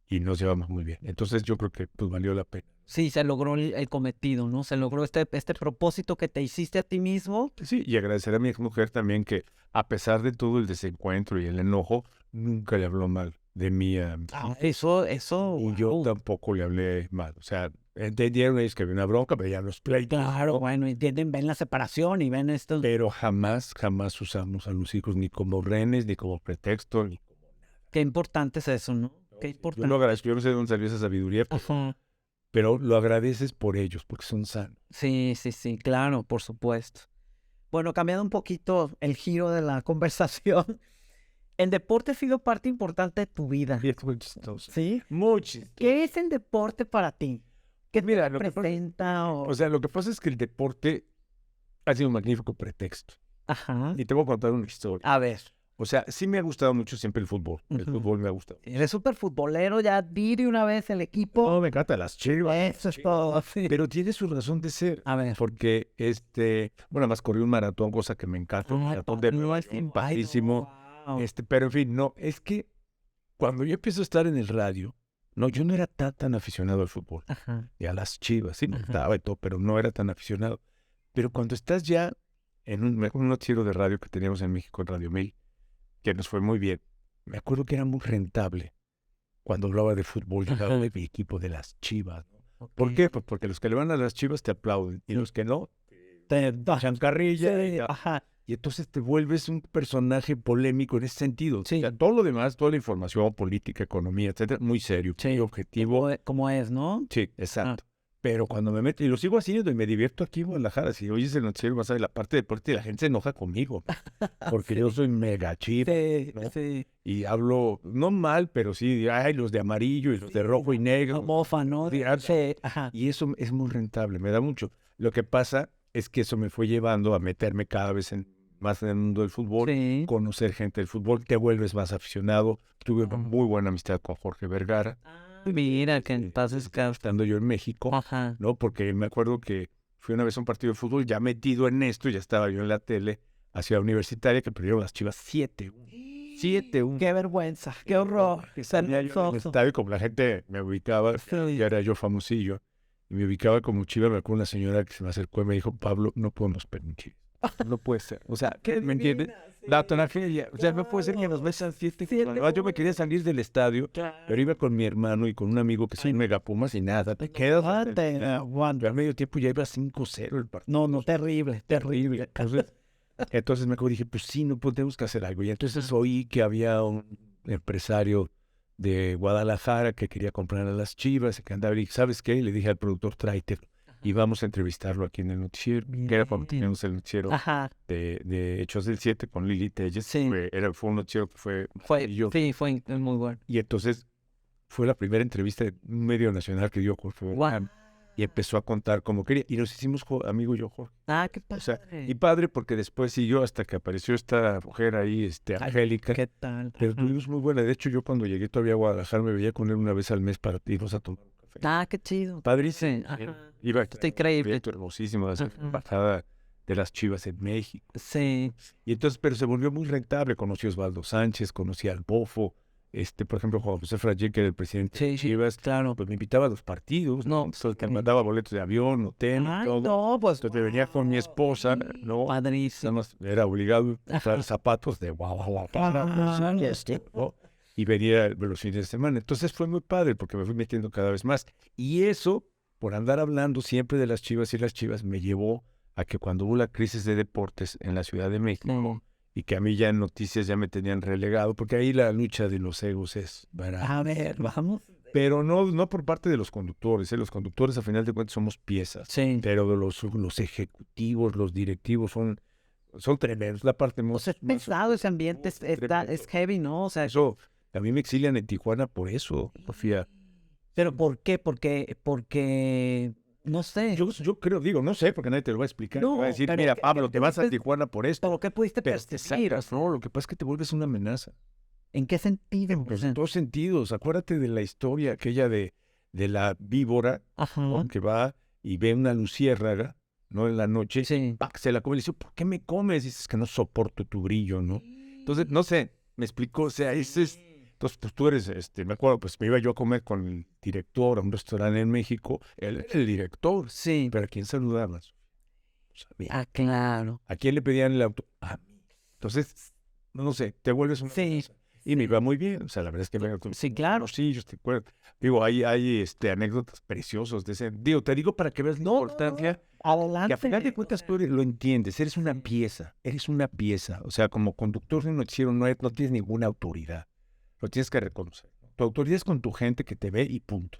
y nos llevamos muy bien. Entonces yo creo que pues valió la pena. Sí, se logró el cometido, ¿no? Se logró este propósito que te hiciste a ti mismo. Sí, y agradecer a mi exmujer también que a pesar de todo el desencuentro y el enojo, nunca le habló mal de mí a mis hijos. Eso. Y yo tampoco le hablé mal. O sea, entendieron ellos que había una bronca, veían los pleitos. Claro, bueno, entienden, ven la separación y ven esto. Pero jamás usamos a los hijos ni como rehenes, ni como pretexto, ni como nada. Qué importante es eso, ¿no? Qué importante. Yo lo agradezco. Yo no sé de dónde salió esa sabiduría, pero pero lo agradeces por ellos, porque son sanos. Sí, claro, por supuesto. Bueno, cambiando un poquito el giro de la conversación, el deporte ha sido parte importante de tu vida. Y es muy chistoso. ¿Sí? Muy chistoso. ¿Qué es el deporte para ti? ¿Qué Mira, te lo que pasa- representa? O sea, lo que pasa es que el deporte ha sido un magnífico pretexto. Ajá. Y te voy a contar una historia. A ver, O sea, sí me ha gustado mucho siempre el fútbol. El Ujú. fútbol me ha gustado. eres súper futbolero, ya di de una vez el equipo. No, me encantan las Chivas. Eso es todo, sí. Pero tiene su razón de ser. A ver. Porque, bueno, además corrí un maratón, cosa que me encanta. Un maratón de Nueva York, padrísimo. Wow. Pero en fin, no, es que cuando yo empiezo a estar en el radio, no, yo no era tan aficionado al fútbol. Ajá. Y a las Chivas, sí me Ajá. gustaba y todo, pero no era tan aficionado. Pero cuando estás ya en un noticiero de radio que teníamos en México, en Radio 1000, que nos fue muy bien, me acuerdo que era muy rentable cuando hablaba de fútbol, yo hablaba de mi equipo de las Chivas, ¿no? ¿Por qué? Pues porque los que le van a las Chivas te aplauden y los que no, Te echan carrilla. Sí, ajá. Y entonces te vuelves un personaje polémico en ese sentido. Sí. O sea, todo lo demás, toda la información, política, economía, etcétera, muy serio, muy objetivo. Como es, ¿no? Sí, exacto. Pero cuando me meto, y lo sigo haciendo y me divierto aquí en Guadalajara, si oyes el noticiero, vas a ver la parte de deporte y la gente se enoja conmigo, porque yo soy mega chip, ¿no? Sí. Y hablo, no mal, pero sí, ay, los de amarillo y los de rojo y negro. Mofa, ¿no? Sí, Sí, ajá. Y eso es muy rentable, me da mucho. Lo que pasa es que eso me fue llevando a meterme cada vez más en el mundo del fútbol, Sí. conocer gente del fútbol, te vuelves más aficionado. Tuve una muy buena amistad con Jorge Vergara, Mira, que entonces, estando yo en México, ajá. ¿no? Porque me acuerdo que fui una vez a un partido de fútbol, ya metido en esto, ya estaba yo en la tele, hacia Universitaria, que perdieron las Chivas 7-1. 7-1. Qué vergüenza, qué horror. Salía yo en el estadio y como la gente me ubicaba, ya era yo famosillo, y me ubicaba como Chiva, me acuerdo una señora que se me acercó y me dijo, Pablo, no podemos permitir. No puede ser. O sea, ¿me entiendes? La tragedia. O sea, no puede ser que nos besan 7-1. Además, yo me quería salir del estadio, pero iba con mi hermano y con un amigo que son megapumas y nada. Te quedas. Pero al medio tiempo ya iba 5-0 el partido. No, terrible, terrible. Entonces me acuerdo y dije, pues sí, no podemos que hacer algo. Y entonces oí que había un empresario de Guadalajara que quería comprar a las Chivas y que andaba y dije, ¿sabes qué? Le dije al productor, tráete. Y vamos a entrevistarlo aquí en el noticiero, que era cuando teníamos el noticiero de Hechos del 7 con Lili Telles. Sí. Fue un noticiero que fue Sí, fue muy bueno. Y entonces fue la primera entrevista de un medio nacional que dio Jorge Vergara. Y empezó a contar como quería. Y nos hicimos amigo y yo, Jorge. Qué padre. O sea, y padre porque después siguió hasta que apareció esta mujer ahí, Angélica. ¿Qué tal? Pero tuvimos muy buena. De hecho, yo cuando llegué todavía a Guadalajara me veía con él una vez al mes para irnos a tomar un café. Qué chido. Padrísimo. Sí, Iba está increíble. proyecto hermosísimo de hacer embajada de las Chivas en México. Sí. Y entonces, pero se volvió muy rentable. Conocí a Osvaldo Sánchez, conocí al Bofo, por ejemplo, Juan José Fragé, que era el presidente de Chivas. Claro. Pues me invitaba a los partidos, No, entonces me mandaba boletos de avión, hotel, todo. No, pues. Entonces me venía con mi esposa, ¿no? Padrísimo. Nada más era obligado a usar zapatos de Guadalajara, ¿no? Y venía los fines de semana. Entonces fue muy padre porque me fui metiendo cada vez más. Y eso, por andar hablando siempre de las Chivas y las Chivas, me llevó a que cuando hubo la crisis de deportes en la Ciudad de México, y que a mí ya en noticias ya me tenían relegado, porque ahí la lucha de los egos es barata. A ver, vamos. Pero no por parte de los conductores, Los conductores, a final de cuentas, somos piezas. Sí. Pero los ejecutivos, los directivos son tremendos. La parte más... Es pesado ese ambiente, es heavy, ¿no? O sea, eso, a mí me exilian en Tijuana por eso, Sofía. ¿Pero por qué? Porque no sé. Yo creo, no sé, porque nadie te lo va a explicar. No, te va a decir, pero mira, ¿qué- Pablo, qué te vas a pudiste- Tijuana por esto. ¿Pero qué pudiste Pero te percibir? sacas, no, lo que pasa es que te vuelves una amenaza. ¿En qué sentido? Pues en todos sentidos. Acuérdate de la historia aquella de la víbora, ¿no? Que va y ve una luciérnaga, ¿no? En la noche, Sí. ¡pac! Se la come y le dice, ¿por qué me comes? Dices que no soporto tu brillo, ¿no? Entonces, no sé, me explicó, o sea, entonces, pues tú eres, me acuerdo, pues me iba yo a comer con el director a un restaurante en México, él era el director, Sí. pero ¿a quién saludabas? No sabía. Claro. ¿A quién le pedían el auto? A mí. Entonces, no sé, te vuelves una Sí. amenaza. Y me iba muy bien, o sea, la verdad es que Sí, claro. sí, yo te acuerdo. Digo, hay anécdotas preciosas de ese. Digo, te digo para que veas la importancia. Adelante. Que a final de cuentas tú lo entiendes, eres una pieza. O sea, como conductor de un noticiero no tienes ninguna autoridad. Lo tienes que reconocer. Tu autoridad es con tu gente que te ve y punto.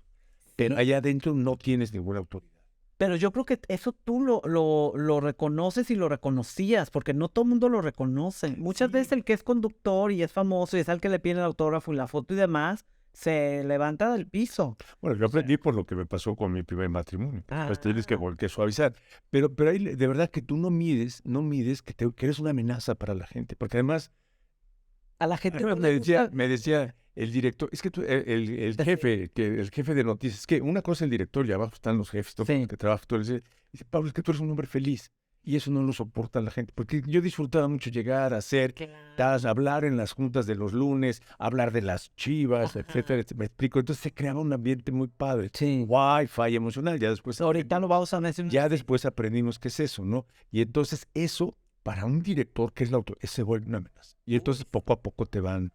pero allá adentro no tienes ninguna autoridad. Pero yo creo que eso tú lo reconoces y lo reconocías, porque no todo el mundo lo reconoce. Muchas veces el que es conductor y es famoso y es al que le piden el autógrafo y la foto y demás, se levanta del piso. Bueno, yo aprendí por lo que me pasó con mi primer matrimonio. Pues tienes que suavizar. Pero ahí de verdad que tú no mides que eres una amenaza para la gente. Porque además, A la gente me decía el director, es que el jefe de noticias, es que una cosa el director y abajo están los jefes, todo Sí. que trabaja, todo dice, Pablo, es que tú eres un hombre feliz. Y eso no lo soporta la gente. Porque yo disfrutaba mucho llegar a hacer, hablar en las juntas de los lunes, hablar de las Chivas, etcétera, me explico. Entonces se creaba un ambiente muy padre. Sí. Wi-Fi emocional. Ya después Ahorita lo vamos a mencionar. ya después aprendimos qué es eso, ¿no? Y entonces eso, para un director que es la autoridad, se vuelve una amenaza. Y entonces poco a poco te van.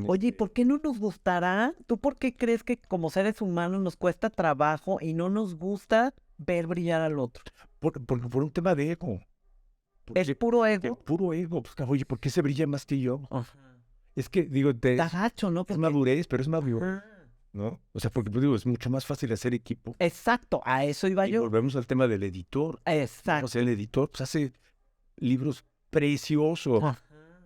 Oye, ¿y por qué no nos gustará? ¿Tú por qué crees que como seres humanos nos cuesta trabajo y no nos gusta ver brillar al otro? Por un tema de ego. ¿Es puro ego? Puro ego. Pues, oye, ¿por qué se brilla más que yo? Ajá. Es que, digo, Está gacho, ¿no? es Porque- madurez, pero es madurez, Ajá. ¿no? O sea, porque, pues, digo, es mucho más fácil hacer equipo. Exacto, a eso iba Y yo. volvemos al tema del editor. Exacto. O sea, el editor pues, hace libros preciosos Ajá.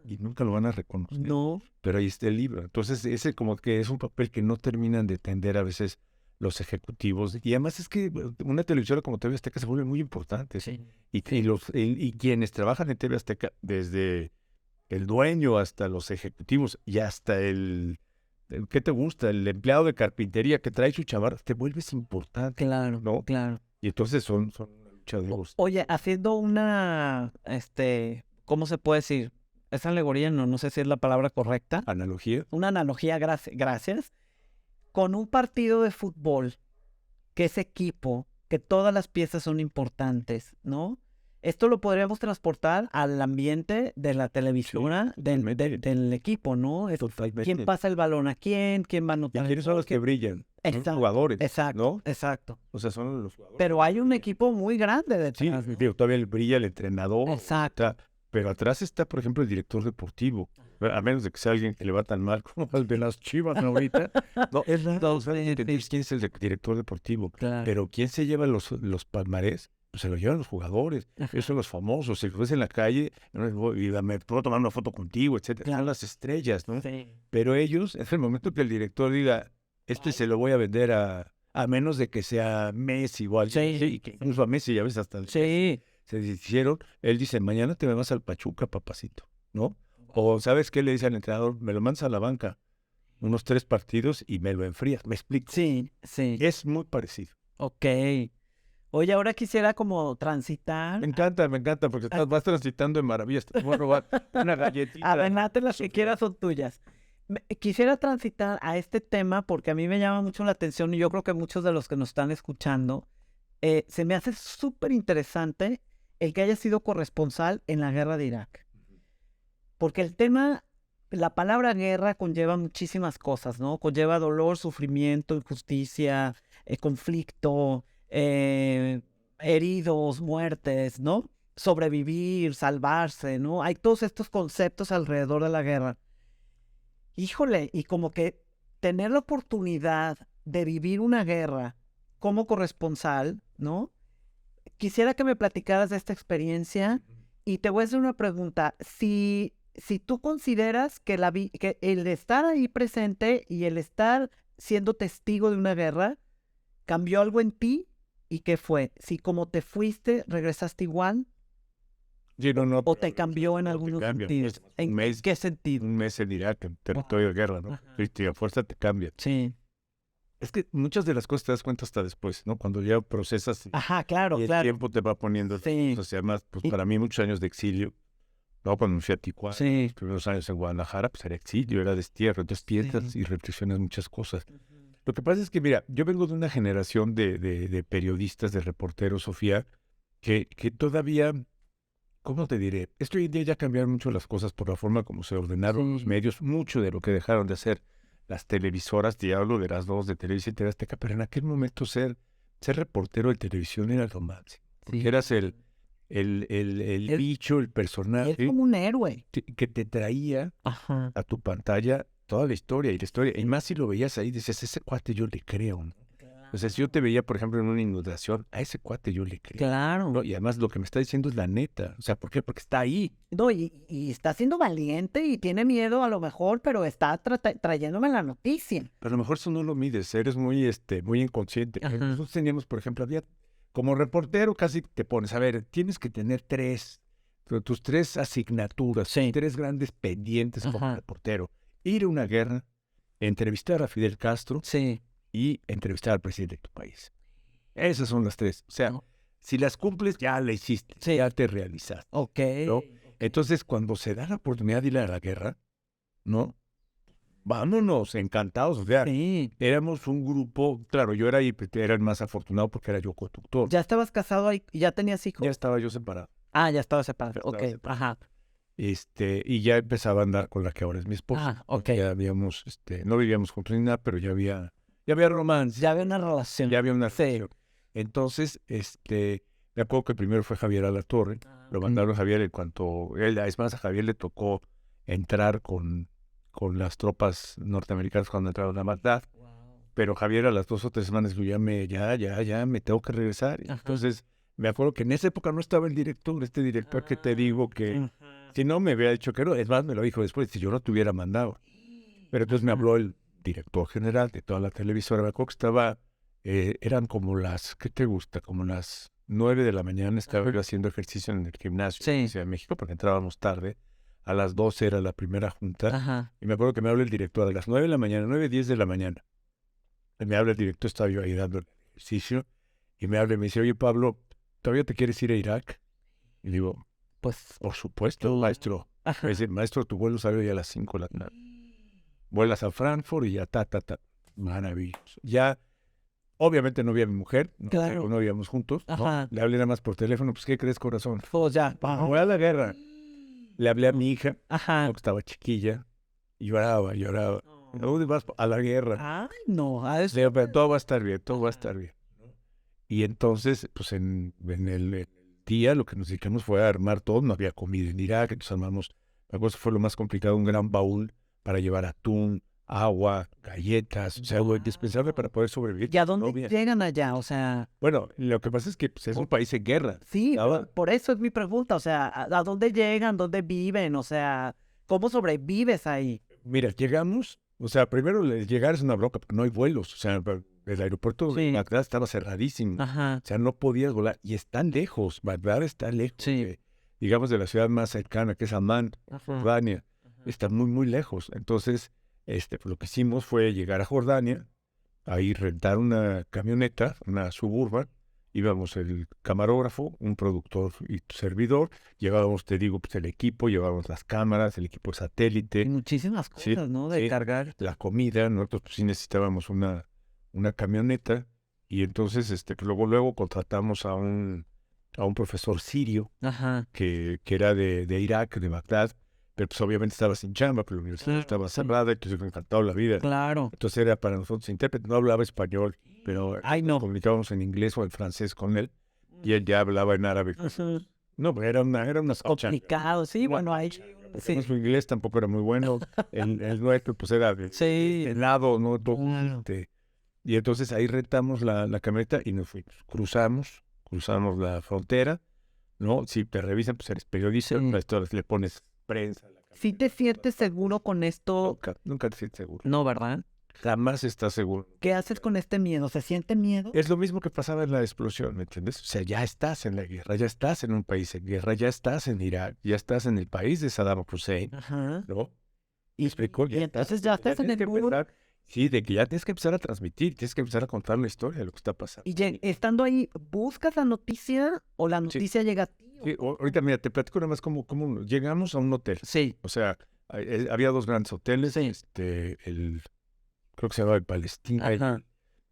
y nunca lo van a reconocer. No. Pero ahí está el libro. Entonces, ese como que es un papel que no terminan de entender a veces los ejecutivos. Y además es que una televisora como TV Azteca se vuelve muy importante. Sí. Y quienes trabajan en TV Azteca, desde el dueño hasta los ejecutivos y hasta ¿qué te gusta? El empleado de carpintería que trae su chamarra, te vuelves importante, Claro, ¿no? claro. Y entonces son una lucha de egos. Oye, haciendo una, ¿cómo se puede decir? Esa alegoría, no sé si es la palabra correcta. Analogía. Una analogía, gracias. Con un partido de fútbol, que es equipo, que todas las piezas son importantes, ¿no? Esto lo podríamos transportar al ambiente de la televisora, del equipo, ¿no? Totalmente. ¿Quién pasa el balón a quién? ¿Quién va a ¿Y anotar? quiénes son los que brillan? Son Exacto, los jugadores, Exacto, ¿no? exacto. O sea, son los jugadores. Pero hay un equipo muy grande Sí, detrás, ¿no? digo, todavía brilla el entrenador. Exacto. Pero atrás está, por ejemplo, el director deportivo. A menos de que sea alguien que le va tan mal como el de las Chivas ahorita. No, es raro. ¿Quién es el director deportivo? Claro. Pero ¿quién se lleva los palmarés? Pues se lo llevan los jugadores. Ellos son los famosos. Si los ves en la calle, me puedo tomar una foto contigo, etcétera. Claro. Son las estrellas, ¿no? Sí. Pero ellos, es el momento que el director diga, se lo voy a vender a menos de que sea Messi o alguien. Sí. Y que incluso a Messi ya ves hasta Sí. se deshicieron. Él dice, mañana te me vas al Pachuca, papacito, ¿no? O ¿sabes qué le dice al entrenador? Me lo mandas a la banca unos 3 partidos y me lo enfrías. ¿Me explico? Sí, sí. Es muy parecido. Ok. Oye, ahora quisiera como transitar. Me encanta porque vas transitando en maravillas. Te voy a robar una galletita. Adelante, las que quieras son tuyas. Quisiera transitar a este tema porque a mí me llama mucho la atención y yo creo que muchos de los que nos están escuchando, se me hace súper interesante el que haya sido corresponsal en la guerra de Irak. Porque el tema, la palabra guerra conlleva muchísimas cosas, ¿no? Conlleva dolor, sufrimiento, injusticia, conflicto, heridos, muertes, ¿no? Sobrevivir, salvarse, ¿no? Hay todos estos conceptos alrededor de la guerra. Híjole, y como que tener la oportunidad de vivir una guerra como corresponsal, ¿no? Quisiera que me platicaras de esta experiencia y te voy a hacer una pregunta. Si tú consideras que el estar ahí presente y el estar siendo testigo de una guerra cambió algo en ti, ¿y qué fue? Si como te fuiste, regresaste igual, Sí, no, o te cambió en algunos cambia. sentidos. ¿En qué sentido? Un mes en Irak, en territorio de guerra, ¿no? Ajá. Sí, a fuerza te cambia. Sí. Es que muchas de las cosas te das cuenta hasta después, ¿no? Cuando ya procesas Ajá, claro, y el claro. tiempo te va poniendo. Sí. O sea, además, pues Y- para mí muchos años de exilio, ¿no? Cuando me fui a Tijuana, Sí. los primeros años en Guadalajara, pues era exilio, era destierro. Entonces piensas y reflexionas muchas cosas. Lo que pasa es que, mira, yo vengo de una generación de periodistas, de reporteros, Sofía, que todavía, ¿cómo te diré? Esto hoy en día ya cambiaron mucho las cosas por la forma como se ordenaron los medios, mucho de lo que dejaron de hacer las televisoras, te hablo de las 2 de Televisa y TV Azteca, pero en aquel momento ser reportero de televisión era lo máximo. Porque eras el bicho, el personaje Es como un héroe. que te traía Ajá. a tu pantalla toda la historia. Y más si lo veías ahí, dices, ese cuate yo le creo, ¿no? O sea, si yo te veía, por ejemplo, en una inundación, a ese cuate yo le creo. Claro. ¿No? Y además lo que me está diciendo es la neta. O sea, ¿por qué? Porque está ahí. No, y está siendo valiente y tiene miedo a lo mejor, pero está trayéndome la noticia. Pero a lo mejor eso no lo mides, eres muy, muy inconsciente. Ajá. Nosotros teníamos, por ejemplo, como reportero casi te pones, a ver, tienes que tener tus 3 asignaturas, Sí. 3 grandes pendientes como Ajá. reportero. Ir a una guerra, entrevistar a Fidel Castro Sí. y entrevistar al presidente de tu país. Esas son las 3. O sea, No. si las cumples, ya la hiciste, Sí. ya te realizaste. Ok. ¿No? Entonces, cuando se da la oportunidad de ir a la guerra, ¿no? Vámonos, encantados. O sea, Sí. éramos un grupo, claro, yo era el más afortunado porque era yo conductor. ¿Ya estabas casado ahí? ¿Ya tenías hijos? Ya estaba yo separado. Ah, ya estaba separado. Ya estaba Ok, separado. ajá. Y ya empezaba a andar con la que ahora es mi esposa. Ah, ok. Ya habíamos, no vivíamos juntos ni nada, pero ya había romance. Ya había una relación. Ya había una Sí. relación. Entonces, me acuerdo que primero fue Javier Alatorre. Lo mandaron a Javier en cuanto... Es más, a Javier le tocó entrar con las tropas norteamericanas cuando entraron a Bagdad. Pero Javier a las 2 o 3 semanas dijo, ya me tengo que regresar. Ajá. Entonces, me acuerdo que en esa época no estaba el director, este director que te digo que... Ajá. Si no, me hubiera dicho que no. Es más, me lo dijo después, si yo no te hubiera mandado. Pero entonces me habló el director general de toda la televisora. Me acuerdo que estaba... eran como las... ¿Qué te gusta? Como las 9 de la mañana. Estaba yo haciendo ejercicio en el gimnasio Sí. de Ciudad de México porque entrábamos tarde. A las 12 era la primera junta. Ajá. Y me acuerdo que me habla el director a las 9 de la mañana, 9:10 de la mañana. Y me habla el director, estaba yo ahí dando el ejercicio. Y me habla y me dice, oye, Pablo, ¿todavía te quieres ir a Irak? Y digo, Pues. por supuesto, maestro. Ajá. Me dice, maestro, tu vuelo sale ya a las 5 de la tarde. Vuelas a Frankfurt y ya, maravilloso. Ya, obviamente no vi a mi mujer, Claro. no vivíamos juntos, ¿no? Ajá. Le hablé nada más por teléfono, pues, ¿qué crees, corazón? Pues ya. Voy a la guerra. Le hablé a mi hija, Ajá. que estaba chiquilla, y lloraba. ¿A dónde vas? A la guerra. Ay, no. A eso. Le digo, pero todo va a estar bien, todo va a estar bien. Y entonces, pues en el día lo que nos dedicamos fue a armar todo, no había comida en Irak, entonces armamos, me acuerdo que fue lo más complicado, un gran baúl para llevar atún, agua, galletas, o sea, algo indispensable para poder sobrevivir. ¿Y a dónde No, bien. llegan allá? O sea, Bueno, lo que pasa es que pues, es un país en guerra. sí, Estaba- por eso es mi pregunta. O sea, ¿a dónde llegan? ¿Dónde viven? O sea, ¿cómo sobrevives ahí? Mira, llegamos, o sea, primero llegar es una bronca, porque no hay vuelos, o sea, el aeropuerto Sí. de Bagdad estaba cerradísimo. Ajá. O sea, no podías volar. Y están lejos. Bagdad está lejos. Sí. Digamos, de la ciudad más cercana, que es Amán, Ajá. Jordania. Está muy, muy lejos. Entonces, pues, lo que hicimos fue llegar a Jordania, ahí rentar una camioneta, una Suburban. Íbamos el camarógrafo, un productor y servidor. Llevábamos, te digo, pues el equipo, llevábamos las cámaras, el equipo de satélite, Y muchísimas Sí, cosas, ¿no? De sí. cargar. la comida. Nosotros pues, sí necesitábamos una camioneta. Y entonces, pues, luego contratamos a un profesor sirio Ajá. que era de Irak, de Bagdad, pero pues obviamente estaba sin chamba, pero la universidad Claro, estaba sí. cerrada, entonces me encantaba la vida. Claro. Entonces era para nosotros intérprete, no hablaba español, pero Ay, no. comunicábamos en inglés o en francés con él, y él ya hablaba en árabe. Ujú. No, pero era una socha. Complicado, sí, bueno, ahí. Sí. Su inglés tampoco era muy bueno, el nuestro pues era de Sí. helado, ¿no? Todo, Claro. y entonces ahí rentamos la camioneta y nos fuimos. Cruzamos la frontera, ¿no? Si te revisan, pues eres periodista, Sí. esto le pones prensa. ¿Sí te sientes seguro con esto? Nunca te sientes seguro. No, ¿verdad? Jamás estás seguro. ¿Qué haces con este miedo? ¿Se siente miedo? Es lo mismo que pasaba en la explosión, ¿me entiendes? O sea, ya estás en la guerra, ya estás en un país en guerra, ya estás en Irak, ya estás en el país de Saddam Hussein, Ajá. ¿no? Y, explicó, y entonces ya estás en tienes el que muro. empezar- Sí, de que ya tienes que empezar a transmitir, tienes que empezar a contar la historia de lo que está pasando. Y estando ahí, ¿buscas la noticia o la noticia llega a ti? Sí, ahorita, mira, te platico nada más cómo llegamos a un hotel. Sí. O sea, había 2 grandes hoteles, Sí. creo que se llamaba el Palestina Ajá.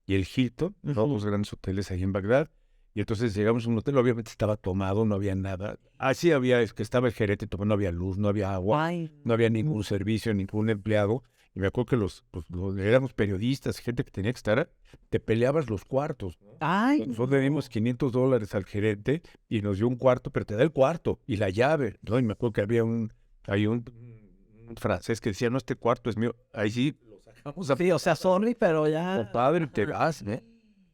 y el Hilton, ¿no? Ujú. 2 grandes hoteles ahí en Bagdad. Y entonces llegamos a un hotel, obviamente estaba tomado, no había nada. Sí había, es que estaba el gerente tomando, no había luz, no había agua, Ay, no había ningún servicio, ningún empleado. Y me acuerdo que éramos periodistas, gente que tenía que estar, te peleabas los cuartos, ¿no? ay. Nosotros le dimos $500 al gerente y nos dio un cuarto, pero te da el cuarto y la llave, ¿no? Y me acuerdo que había un francés que decía, no, este cuarto es mío. Ahí sí, lo sacamos a Sí, o sea, sorry, pero ya. padre, te vas, ¿eh?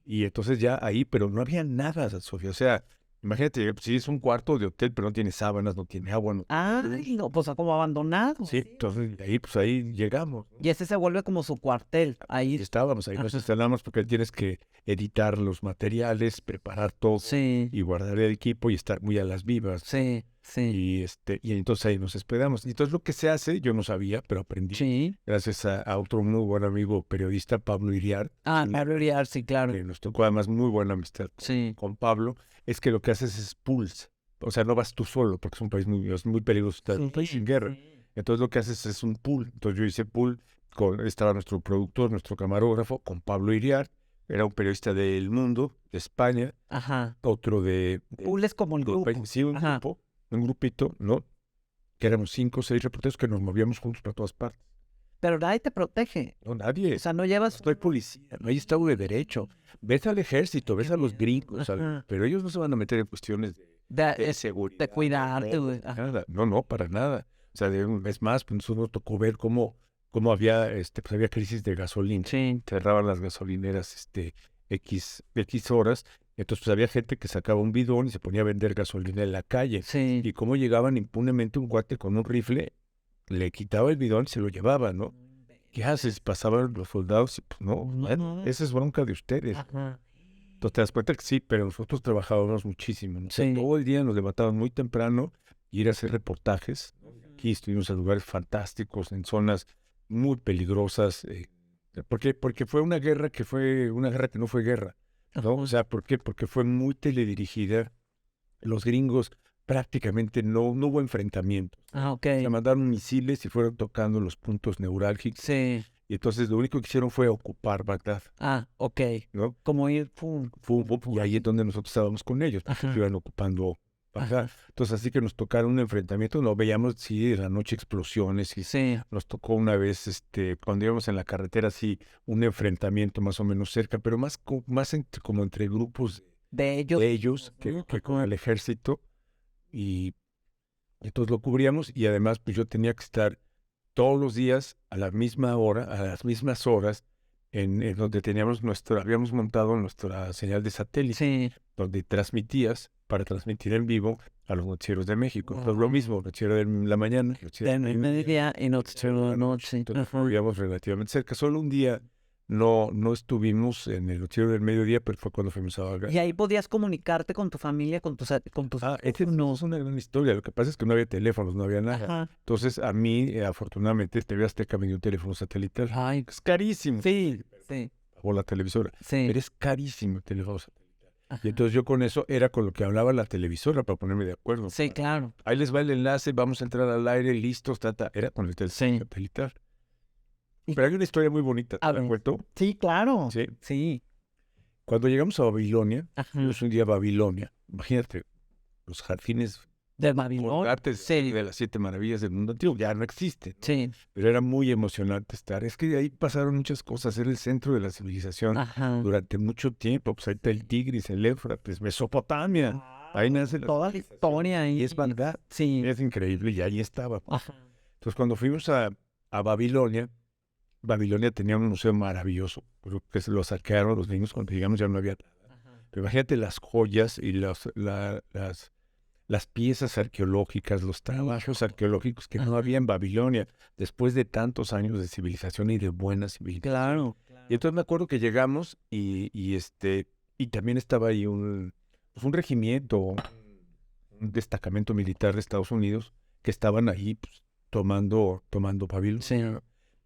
Y entonces ya ahí, pero no había nada, Sofía. O sea, imagínate, si es un cuarto de hotel, pero no tiene sábanas, no tiene agua. No, Ay, no, pues como abandonado. sí, entonces ahí, pues ahí llegamos. Y ese se vuelve como su cuartel. Y Ahí. estábamos, ahí nos Ajá. instalamos porque tienes que editar los materiales, preparar todo Sí, y guardar el equipo y estar muy a las vivas. sí, sí. Y entonces ahí nos hospedamos. Y entonces lo que se hace, yo no sabía, pero aprendí, Sí. gracias a otro muy buen amigo periodista, Pablo Iriar, Ah, Pablo Uriar, sí, claro. que nos tocó además muy buena amistad Sí. con Pablo, es que lo que haces es pools. O sea, no vas tú solo, porque es muy peligroso estar en guerra. Entonces lo que haces es un pool. Entonces yo hice pool, estaba nuestro productor, nuestro camarógrafo, con Pablo Iriar, era un periodista del Mundo, de España, Ajá. otro de Pool es como el grupo. sí, un Ajá. grupo, un grupito, ¿no? Que éramos 5 o 6 reporteros que nos movíamos juntos para todas partes. Pero nadie te protege. No, nadie. O sea, no llevas. No hay policía, no hay Estado de Derecho. Ves al ejército, ves a los gringos, Ajá. pero ellos no se van a meter en cuestiones de seguridad. de cuidarte, güey. No, Ajá. nada. No, para nada. O sea, es más, pues nosotros nos tocó ver cómo había, pues había crisis de gasolina. Sí. Cerraban las gasolineras, X horas. Entonces, pues había gente que sacaba un bidón y se ponía a vender gasolina en la calle. Sí. Y cómo llegaban impunemente un cuate con un rifle, le quitaba el bidón y se lo llevaba, ¿no? ¿Qué haces? Pasaban los soldados y pues no, esa es bronca de ustedes. Ajá. Entonces te das cuenta que sí, pero nosotros trabajábamos muchísimo, ¿no? O sea, Sí. todo el día nos levantábamos muy temprano y ir a hacer reportajes. Aquí estuvimos en lugares fantásticos, en zonas muy peligrosas, porque fue una guerra que no fue guerra, ¿no? O sea, ¿por qué? Porque fue muy teledirigida. Los gringos prácticamente no hubo enfrentamiento. Ah, ok. Se mandaron misiles y fueron tocando los puntos neurálgicos. Sí. Y entonces lo único que hicieron fue ocupar Bagdad, Ah, ok. ¿no? Como ir. Pum. Y ahí es donde nosotros estábamos con ellos, porque Ajá. iban ocupando Bagdad. Ajá. Entonces así que nos tocaron un enfrentamiento, no veíamos, sí, de la noche explosiones. Y Sí. nos tocó una vez, cuando íbamos en la carretera, sí, un enfrentamiento más o menos cerca, pero más como entre grupos De ellos. de ellos que con el ejército. Y entonces lo cubríamos y además pues yo tenía que estar todos los días a la misma hora, a las mismas horas, en donde habíamos montado nuestra señal de satélite, Sí. donde transmitías para transmitir en vivo a los noticieros de México. Entonces lo mismo, noticiero de la mañana, noticiero De de mediodía y noticiero de la noche. Entonces Ajá. vivíamos relativamente cerca. Solo un día no estuvimos en el noticiero del mediodía, pero fue cuando fuimos a Bagdad. Y ahí podías comunicarte con tu familia, con tus Esa es una gran historia. Lo que pasa es que no había teléfonos, no había nada. Ajá. Entonces, a mí, afortunadamente, TV Azteca me dio un teléfono satelital. Ay, Es carísimo. sí, sí, O la televisora. sí. Pero es carísimo el teléfono satelital. Ajá. Y entonces yo con eso era con lo que hablaba la televisora para ponerme de acuerdo. Sí, claro. Ahí les va el enlace, vamos a entrar al aire, listos, Era con el teléfono Sí. satelital. Y- Pero hay una historia muy bonita. A ¿Te ver. cuento? Sí, claro. Sí. Sí. Cuando llegamos a Babilonia, Ajá. fuimos un día a Babilonia. Imagínate, los jardines De Babilonia. artes Sí. de las 7 maravillas del mundo antiguo ya no existen. Sí. Pero era muy emocionante estar. Es que de ahí pasaron muchas cosas. Era el centro de la civilización Ajá. durante mucho tiempo. Pues ahí está el Tigris, el Éufrates, Mesopotamia. Ahí nace la Toda la historia ahí. Y es Bagdad. Sí. Es increíble y ahí estaba. Ajá. Entonces cuando fuimos a Babilonia, Babilonia tenía un museo maravilloso. Pero que se lo saquearon los niños cuando llegamos ya no había nada. Ajá. Pero imagínate las joyas y las piezas arqueológicas, los trabajos arqueológicos que no Ajá. había en Babilonia después de tantos años de civilización y de buena civilización. Claro. Y entonces me acuerdo que llegamos y también estaba ahí un regimiento, un destacamento militar de Estados Unidos que estaban ahí pues, tomando Babilonia. Sí.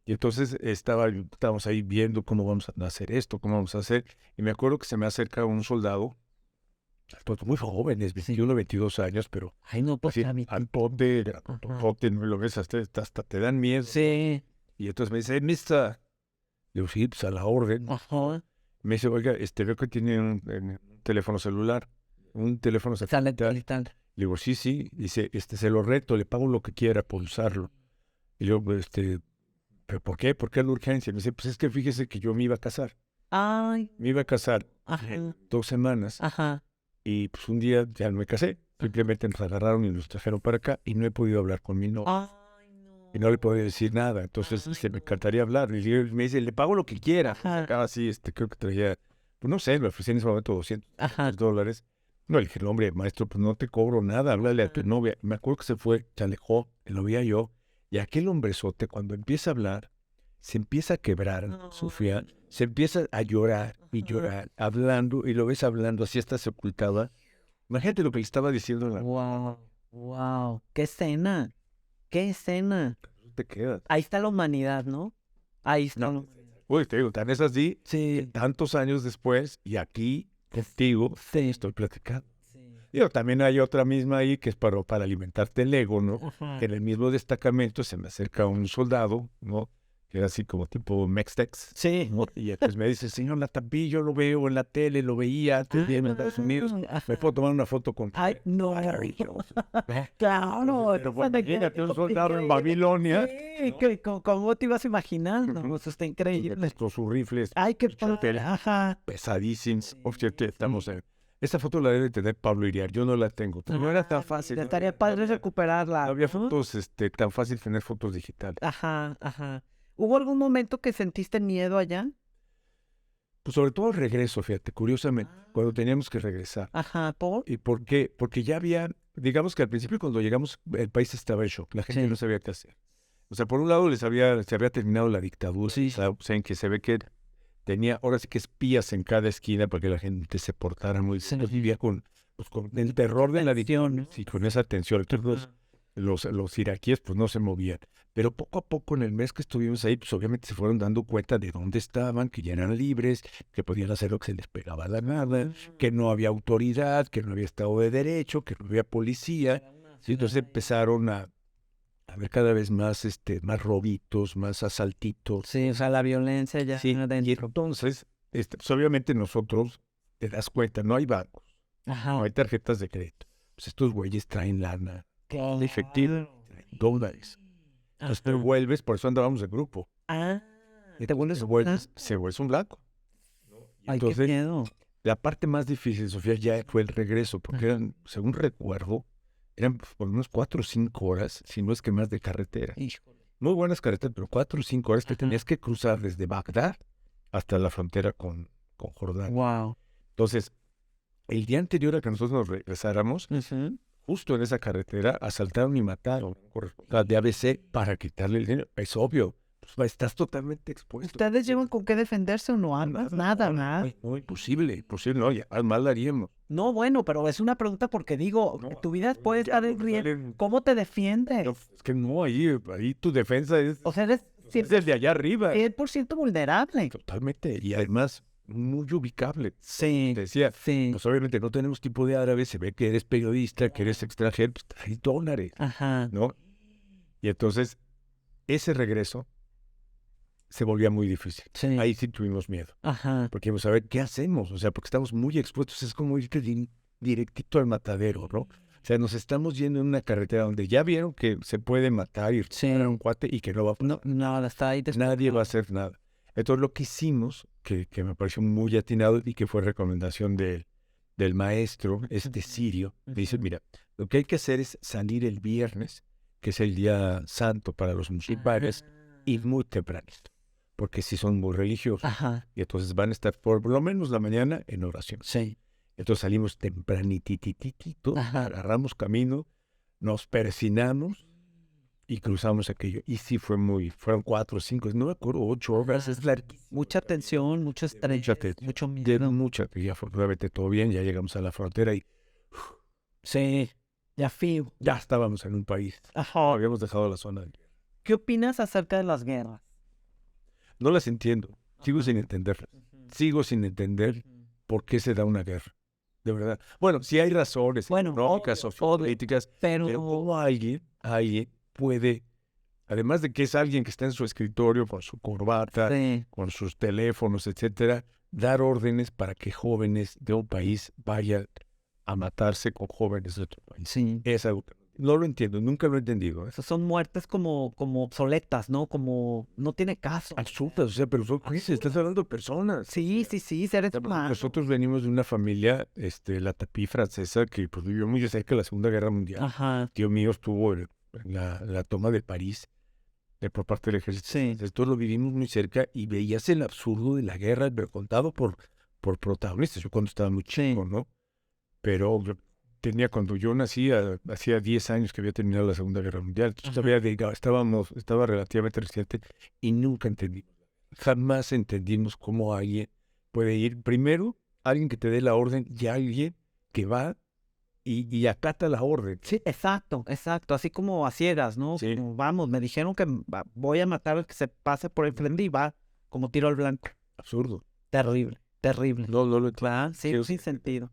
Y entonces estábamos ahí viendo cómo vamos a hacer esto, cómo vamos a hacer. Y me acuerdo que se me acerca un soldado, pues, muy jóvenes, 21, 22 años, pero Ay, no, pues así, a mí. altote, grandotote, no lo ves, hasta te dan miedo. Sí. Y entonces me dice, mister, digo, sí, pues a la orden. Ajá. Me dice, oiga, veo que tiene un teléfono celular, un teléfono Sale satelital. tal. Le digo, sí. Dice, se lo reto, le pago lo que quiera por usarlo. Y yo, ¿pero por qué? ¿Por qué la urgencia? Me dice, pues es que fíjese que yo me iba a casar. Ay. Me iba a casar Ajá. en 2 semanas. Ajá. Y pues un día ya no me casé. Simplemente nos agarraron y nos trajeron para acá y no he podido hablar con mi novia. Ay, no. Y no le podía decir nada. Entonces me encantaría hablar. Y me dice, le pago lo que quiera. Ajá. Acá así, creo que traía pues no sé, me ofrecí en ese momento Ajá. $200. No, le dije, no, hombre, maestro, pues no te cobro nada, háblale a tu novia. Me acuerdo que se fue, se alejó, lo veía yo, y aquel hombrezote, cuando empieza a hablar, se empieza a quebrar, Sofía, se empieza a llorar y llorar, hablando, y lo ves hablando, así hasta se ocultaba. Imagínate lo que le estaba diciendo en la... Wow, wow, qué escena, qué escena. Te quedas. Ahí está la humanidad, ¿no? Ahí está. No. Uy, te digo, tan es así, que Sí, tantos años después, y aquí, contigo, sí, estoy platicando. sí. Digo, también hay otra misma ahí que es para alimentarte el ego, ¿no? Ajá. Que en el mismo destacamento se me acerca un soldado, ¿no? Que era así como tipo Mextex. Sí. ¿No? Y entonces me dice, señor Latapí, yo lo veo en la tele, lo veía antes de irme a Estados Unidos. Ajá. ¿Me puedo tomar una foto con Ay, no. Maravilloso. Claro. Pero bueno, imagínate un soldado en Babilonia. Sí, ¿cómo te ibas imaginando? Eso está increíble. Con sus rifles Ay, qué Chapel. padre. Ajá. pesadísimos. Por cierto, estamos en... Esa foto la debe tener Pablo Iriar, yo no la tengo. No era tan fácil. Ya estaría padre recuperarla. No había ¿no? fotos, tan fácil tener fotos digitales. Ajá, ajá. ¿Hubo algún momento que sentiste miedo allá? Pues sobre todo al regreso, fíjate, curiosamente, cuando teníamos que regresar. Ajá, ¿por? ¿Y por qué? Porque ya había, digamos que al principio cuando llegamos el país estaba en shock, la gente Sí. no sabía qué hacer. O sea, por un lado se había terminado la dictadura, Sí. o sea, en que se ve que tenía, ahora sí que espías en cada esquina para que la gente se portara muy bien. Sí. Entonces vivía con el terror de la dictadura, Tensión, ¿no? sí, con esa tensión. Entonces, los iraquíes pues no se movían. Pero poco a poco en el mes que estuvimos ahí, pues obviamente se fueron dando cuenta de dónde estaban, que ya eran libres, que podían hacer lo que se les pegaba la gana, que no había autoridad, que no había Estado de Derecho, que no había policía. Sí, entonces empezaron a ver cada vez más, más robitos, más asaltitos. Sí, o sea, la violencia ya Sí, y adentro. entonces, pues obviamente nosotros, te das cuenta, no hay bancos, no Ajá. hay tarjetas de crédito. Pues estos güeyes traen lana, Claro. efectivo, traen dólares. Entonces te Ajá. vuelves, por eso andábamos de grupo. Ah, Y te vuelves se vuelve un blanco. Y Ay, qué entonces, miedo. la parte más difícil, Sofía, ya fue el regreso, porque eran, según recuerdo, eran por unos 4 o 5 horas, si no es que más de carretera. Híjole. Muy buenas carreteras, pero 4 o 5 horas que Ajá. tenías que cruzar desde Bagdad hasta la frontera con Jordania. Wow. Entonces, el día anterior a que nosotros nos regresáramos, justo en esa carretera, asaltaron y mataron a un corresponsal de ABC para quitarle el dinero. Es obvio, pues, estás totalmente expuesto. ¿Ustedes llevan con qué defenderse o no armas? Nada, nada. No, imposible, no, ya mal haríamos. No, bueno, pero es una pregunta porque digo, No, tu vida puede estar en riesgo. ¿Cómo te defiendes? No, es que no, ahí tu defensa es O sea, eres desde allá arriba. 100% vulnerable. Totalmente, y además muy ubicable. Sí, Te decía, sí. pues obviamente no tenemos tipo de árabe, se ve que eres periodista, que eres extranjero, pues traes dólares, Ajá. ¿no? Y entonces, ese regreso se volvía muy difícil. Sí. Ahí sí tuvimos miedo, Ajá. porque íbamos a ver qué hacemos, o sea, porque estamos muy expuestos, es como irte directito al matadero, ¿no? O sea, nos estamos yendo en una carretera donde ya vieron que se puede matar y Sí. a un cuate y que no va a pasar. No, nada, está ahí. Nadie va a hacer nada. Entonces lo que hicimos, que me pareció muy atinado y que fue recomendación del maestro, sirio, me dice, mira, lo que hay que hacer es salir el viernes, que es el día santo para los musulmanes, y muy tempranito, porque sí son muy religiosos, Ajá. y entonces van a estar por lo menos la mañana en oración. Sí. Entonces salimos tempranitititito, Ajá. agarramos camino, nos persinamos y cruzamos aquello. Y sí fueron 4 o 5, no me acuerdo, 8 horas, es larguísimo. Mucha tensión, mucho estrés, Mucha tensión. mucho De miedo. mucha, y afortunadamente todo bien, ya llegamos a la frontera y Sí, ya fío. ya estábamos en un país. Ajá. Habíamos dejado la zona. ¿Qué opinas acerca de las guerras? No las entiendo, sigo sin entenderlas. Sigo sin entender por qué se da una guerra. De verdad. Bueno, sí hay razones Bueno, económicas, obvio, sociopolíticas, Pero, pero ¿cómo alguien puede, además de que es alguien que está en su escritorio con su corbata, sí, con sus teléfonos, etcétera, dar órdenes para que jóvenes de un país vayan a matarse con jóvenes de otro país? sí. Es algo que no lo entiendo, nunca lo he entendido. O sea, son muertes como obsoletas, ¿no? Como no tiene caso. Absurdas, o sea, pero son jueces, estás hablando de personas. Sí, seres humanos. Nosotros venimos de una familia, la tapí francesa, que pues, vivió muy cerca de la Segunda Guerra Mundial. Ajá. Tío mío estuvo en la toma de París por parte del ejército. Sí. Esto lo vivimos muy cerca y veías el absurdo de la guerra, pero contado por por protagonistas. Yo cuando estaba muy chico, ¿no? Pero cuando yo nací, hacía 10 años que había terminado la Segunda Guerra Mundial. Entonces estaba relativamente reciente y nunca entendimos. Jamás entendimos cómo alguien puede ir. Primero, alguien que te dé la orden y alguien que va y acata la orden. Sí, exacto. Así como a ciegas, ¿no? Sí. Como, vamos, me dijeron que voy a matar al que se pase por el frente y va como tiro al blanco. Absurdo. Terrible. No lo Claro, sí, Sí, sin sentido.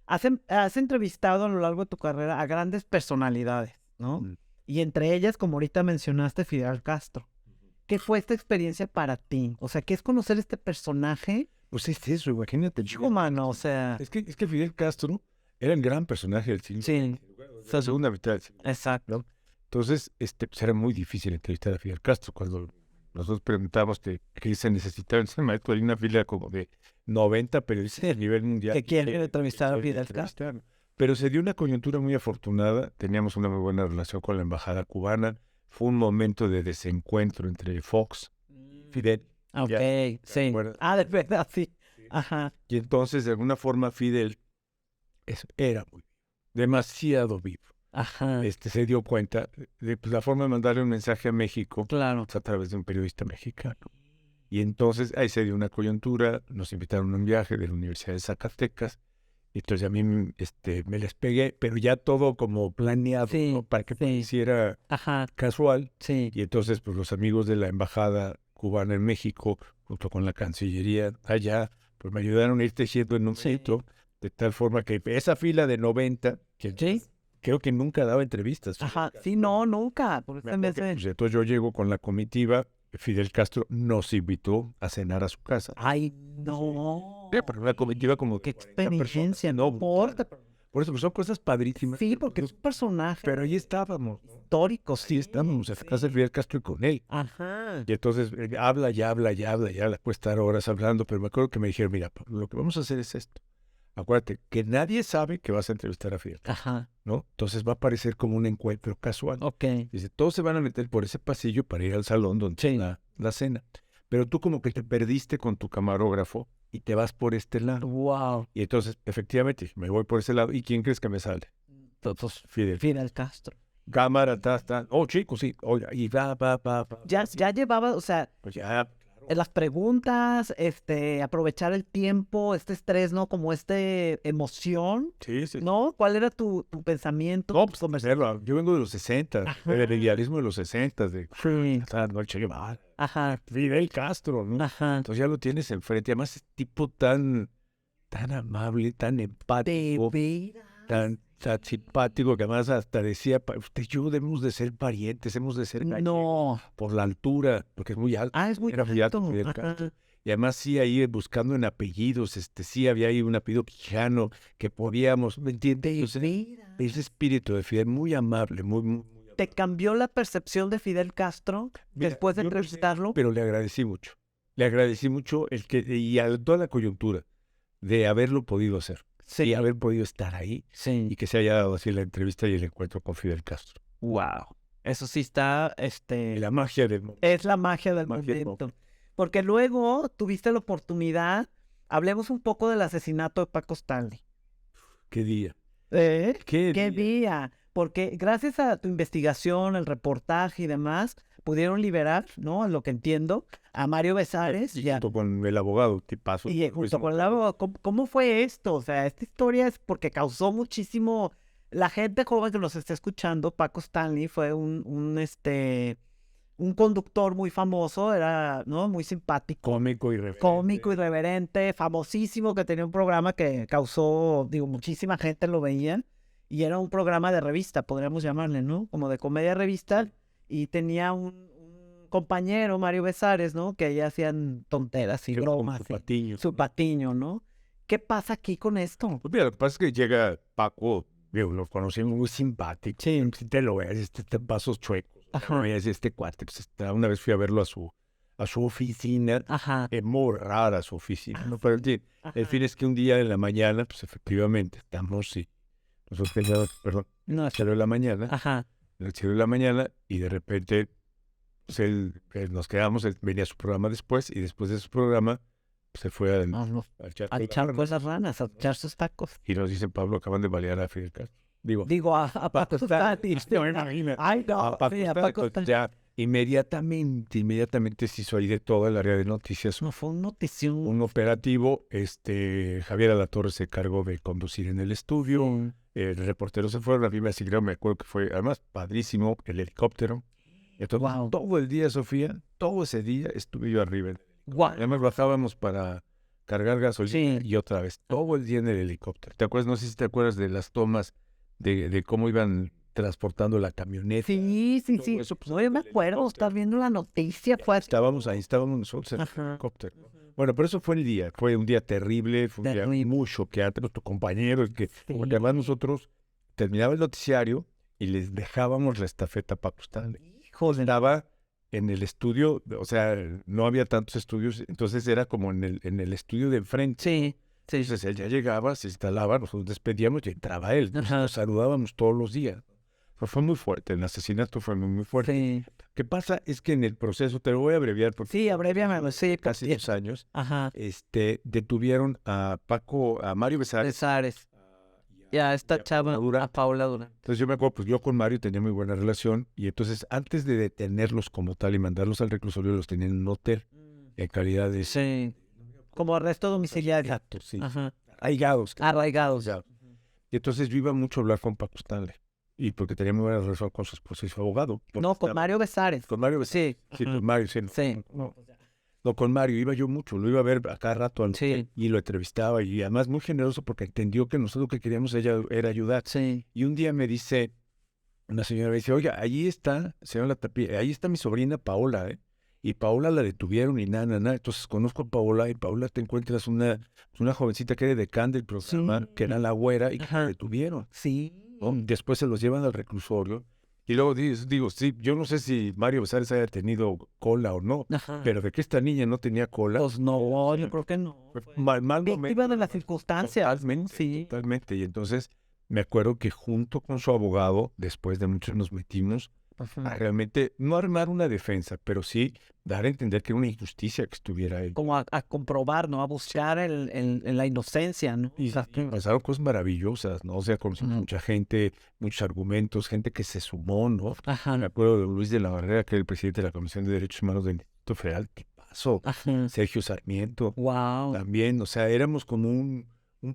Has entrevistado a lo largo de tu carrera a grandes personalidades, ¿no? Y entre ellas, como ahorita mencionaste, Fidel Castro. ¿Qué fue esta experiencia para ti? O sea, ¿qué es conocer este personaje? Pues es eso, imagínate. Chico, mano, o sea... Es que Fidel Castro era el gran personaje del siglo. Sí. La segunda mitad del siglo. Exacto. ¿No? Entonces, pues era muy difícil entrevistar a Fidel Castro. Cuando nosotros preguntábamos qué se necesitaba, en ese momento hay una fila como de 90 periodistas a nivel mundial. Que quieren entrevistar a Fidel Castro. Pero se dio una coyuntura muy afortunada. Teníamos una muy buena relación con la embajada cubana. Fue un momento de desencuentro entre Fox y Fidel. Ok, sí. ¿Recuerdas? De verdad, sí. Ajá. Y entonces, de alguna forma, Fidel era muy vivo, demasiado vivo. Ajá. Se dio cuenta de la forma de mandarle un mensaje a México, Claro. a través de un periodista mexicano. Y entonces ahí se dio una coyuntura, nos invitaron a un viaje de la Universidad de Zacatecas, y entonces a mí me les pegué, pero ya todo como planeado, Sí, ¿no? Para que pareciera casual. Sí. Y entonces pues los amigos de la embajada cubana en México, junto con la Cancillería allá, pues me ayudaron a ir tejiendo en un sitio, de tal forma que esa fila de 90, que creo que nunca daba entrevistas. Ajá, sí, no, nunca. Por eso Entonces yo llego con la comitiva, Fidel Castro nos invitó a cenar a su casa. Ay, no. Sí, pero una comitiva como... Qué experiencia, no importa. Por eso, pues son cosas padrísimas. Sí, porque es un personaje. Pero ahí estábamos. Histórico, sí. Estábamos en la casa de Fidel Castro y con él. Ajá. Y entonces habla, puede estar horas hablando, pero me acuerdo que me dijeron, mira, lo que vamos a hacer es esto. Acuérdate que nadie sabe que vas a entrevistar a Fidel Castro, ¿no? Entonces va a parecer como un encuentro casual. Ok. Dice, todos se van a meter por ese pasillo para ir al salón donde está la cena. Pero tú como que te perdiste con tu camarógrafo y te vas por este lado. Wow. Y entonces, efectivamente, me voy por ese lado. ¿Y quién crees que me sale? Todos. Fidel Castro. Cámara, Oh, chicos, sí. Oiga, y va. Ya llevaba, o sea... Pues ya... Las preguntas, aprovechar el tiempo, estrés, ¿no? Como emoción, sí. ¿no? ¿Cuál era tu pensamiento? No, pues yo vengo de los 60, del idealismo de los 60, de Che Guevara, Fidel Castro, ¿no? Ajá. Entonces ya lo tienes enfrente, además es tipo tan amable, tan empático, tan simpático, que además hasta decía, usted y yo debemos de ser parientes, hemos de ser gallegos, por la altura, porque es muy alto. Es muy Era muy alto alto. Fidel Castro. Y además sí, ahí buscando en apellidos, sí había ahí un apellido quijano que podíamos, ¿me entiendes? Ese espíritu de Fidel, muy amable, muy amable. ¿Te cambió la percepción de Fidel Castro después de entrevistarlo? Pero le agradecí mucho. Le agradecí mucho y a toda la coyuntura de haberlo podido hacer. Sí. Y haber podido estar ahí. Sí. Y que se haya dado así la entrevista y el encuentro con Fidel Castro. Wow. Eso sí está, La magia del momento. Es la magia del momento. Porque luego tuviste la oportunidad, hablemos un poco del asesinato de Paco Stanley. ¿Qué día? ¿Qué día? Porque gracias a tu investigación, el reportaje y demás, pudieron liberar, ¿no? A lo que entiendo, a Mario Besares. Junto con el abogado, tipazo. Y junto con el abogado. ¿Cómo fue esto? O sea, esta historia es porque causó muchísimo... La gente joven que nos está escuchando, Paco Stanley fue un conductor muy famoso, era, ¿no? Muy simpático. Cómico irreverente, famosísimo, que tenía un programa que causó, muchísima gente lo veían. Y era un programa de revista, podríamos llamarle, ¿no? Como de comedia revista. Y tenía un compañero, Mario Besares, ¿no? Que ahí hacían tonteras y bromas. Su patiño, ¿no? ¿Qué pasa aquí con esto? Pues mira, lo que pasa es que llega Paco, lo conocimos muy simpático. Sí. Te lo ves, pasos chuecos. Este cuate. Pues, una vez fui a verlo a su oficina. Es muy rara su oficina. ¿No? Pero el fin es que un día en la mañana, pues efectivamente, estamos nosotros teníamos, al cielo de la mañana. En el cielo de la mañana, y de repente pues nos quedamos, él venía a su programa después, y después de su programa se fue a echar cosas ranas, a echar sus tacos. Y nos dice Pablo, acaban de balear a Fidel Castro. Digo, A Paco Stanley. Ay, no, a Paco sí, a Stanley. Paco Entonces, Stanley. ya inmediatamente se hizo ahí de toda el área de noticias. No, fue una notición. Un operativo, Javier Alatorre se encargó de conducir en el estudio. Sí. El reportero se fueron, a mí me asignaron, me acuerdo que fue, además, padrísimo, el helicóptero. Entonces, Wow. todo el día, Sofía, todo ese día estuve yo arriba. Guau. Además, bajábamos para cargar gasolina Sí. y otra vez, todo el día en el helicóptero. ¿Te acuerdas? No sé si te acuerdas de las tomas de cómo iban transportando la camioneta. Sí. Todo eso, pues, No, yo me del acuerdo, helicóptero. estar viendo la noticia. Fue Estábamos nosotros en el Ajá. helicóptero. Bueno, pero eso fue el día. Fue un día terrible, fue un día Terrible. muy choqueante. Nuestro compañero, porque además nosotros terminaba el noticiario y les dejábamos la estafeta a Paco Stanley. Híjole. Estaba en el estudio, o sea, no había tantos estudios, entonces era como en el estudio de enfrente. Sí. Entonces él ya llegaba, se instalaba, nosotros despedíamos y entraba él. Entonces, Ajá. nos saludábamos todos los días. Pero fue muy fuerte, el asesinato fue muy, muy fuerte. Sí. ¿Qué pasa? Es que en el proceso, te lo voy a abreviar porque Sí, abréviame, sí. casi 2 años, Ajá. detuvieron a Mario Besares. Besares. Ya, esta chava, a Paula Durán. Entonces yo me acuerdo, pues yo con Mario tenía muy buena relación y entonces antes de detenerlos como tal y mandarlos al reclusorio, los tenían en un hotel en calidad de... Sí. Como arresto domiciliario. Exacto, sí. Ajá. Arraigados. Arraigados. Ya. Y entonces yo iba mucho a hablar con Paco Stanley y porque tenía muy buena relación con su esposa y su abogado. No, con Mario Besares. Con Mario Besares. Sí. Sí, Ajá. con Mario, sí. Sí. No, con Mario iba yo mucho, lo iba a ver a cada rato Sí. y lo entrevistaba y además muy generoso porque entendió que nosotros lo que queríamos era ayudar. Sí. Y un día me dice, una señora me dice, oiga, allí está, señora Latapia, ahí está mi sobrina Paola, ¿eh? Y Paola la detuvieron y nada. Entonces conozco a Paola y Paola te encuentras una jovencita que era decán del programa, Sí. que era la güera y que Ajá. la detuvieron. Sí. ¿No? Después se los llevan al reclusorio. Y luego digo, sí, yo no sé si Mario Besares haya tenido cola o no, Ajá. pero de que esta niña no tenía cola. Pues no, yo creo que no. Fue mal momento. Víctima de las circunstancias. Totalmente, Sí. totalmente. Y entonces me acuerdo que junto con su abogado, después de mucho nos metimos a realmente, no armar una defensa, pero sí dar a entender que era una injusticia que estuviera ahí. Como a comprobar, ¿no? A buscar la inocencia, ¿no? Y O sea, pasaron cosas maravillosas, ¿no? O sea, conocimos Ujú. mucha gente, muchos argumentos, gente que se sumó, ¿no? Ajá. Me acuerdo de Luis de la Barrera, que era el presidente de la Comisión de Derechos Humanos del Instituto Federal. ¿Qué pasó? Ajá. Sergio Sarmiento. Wow. También, o sea, éramos como un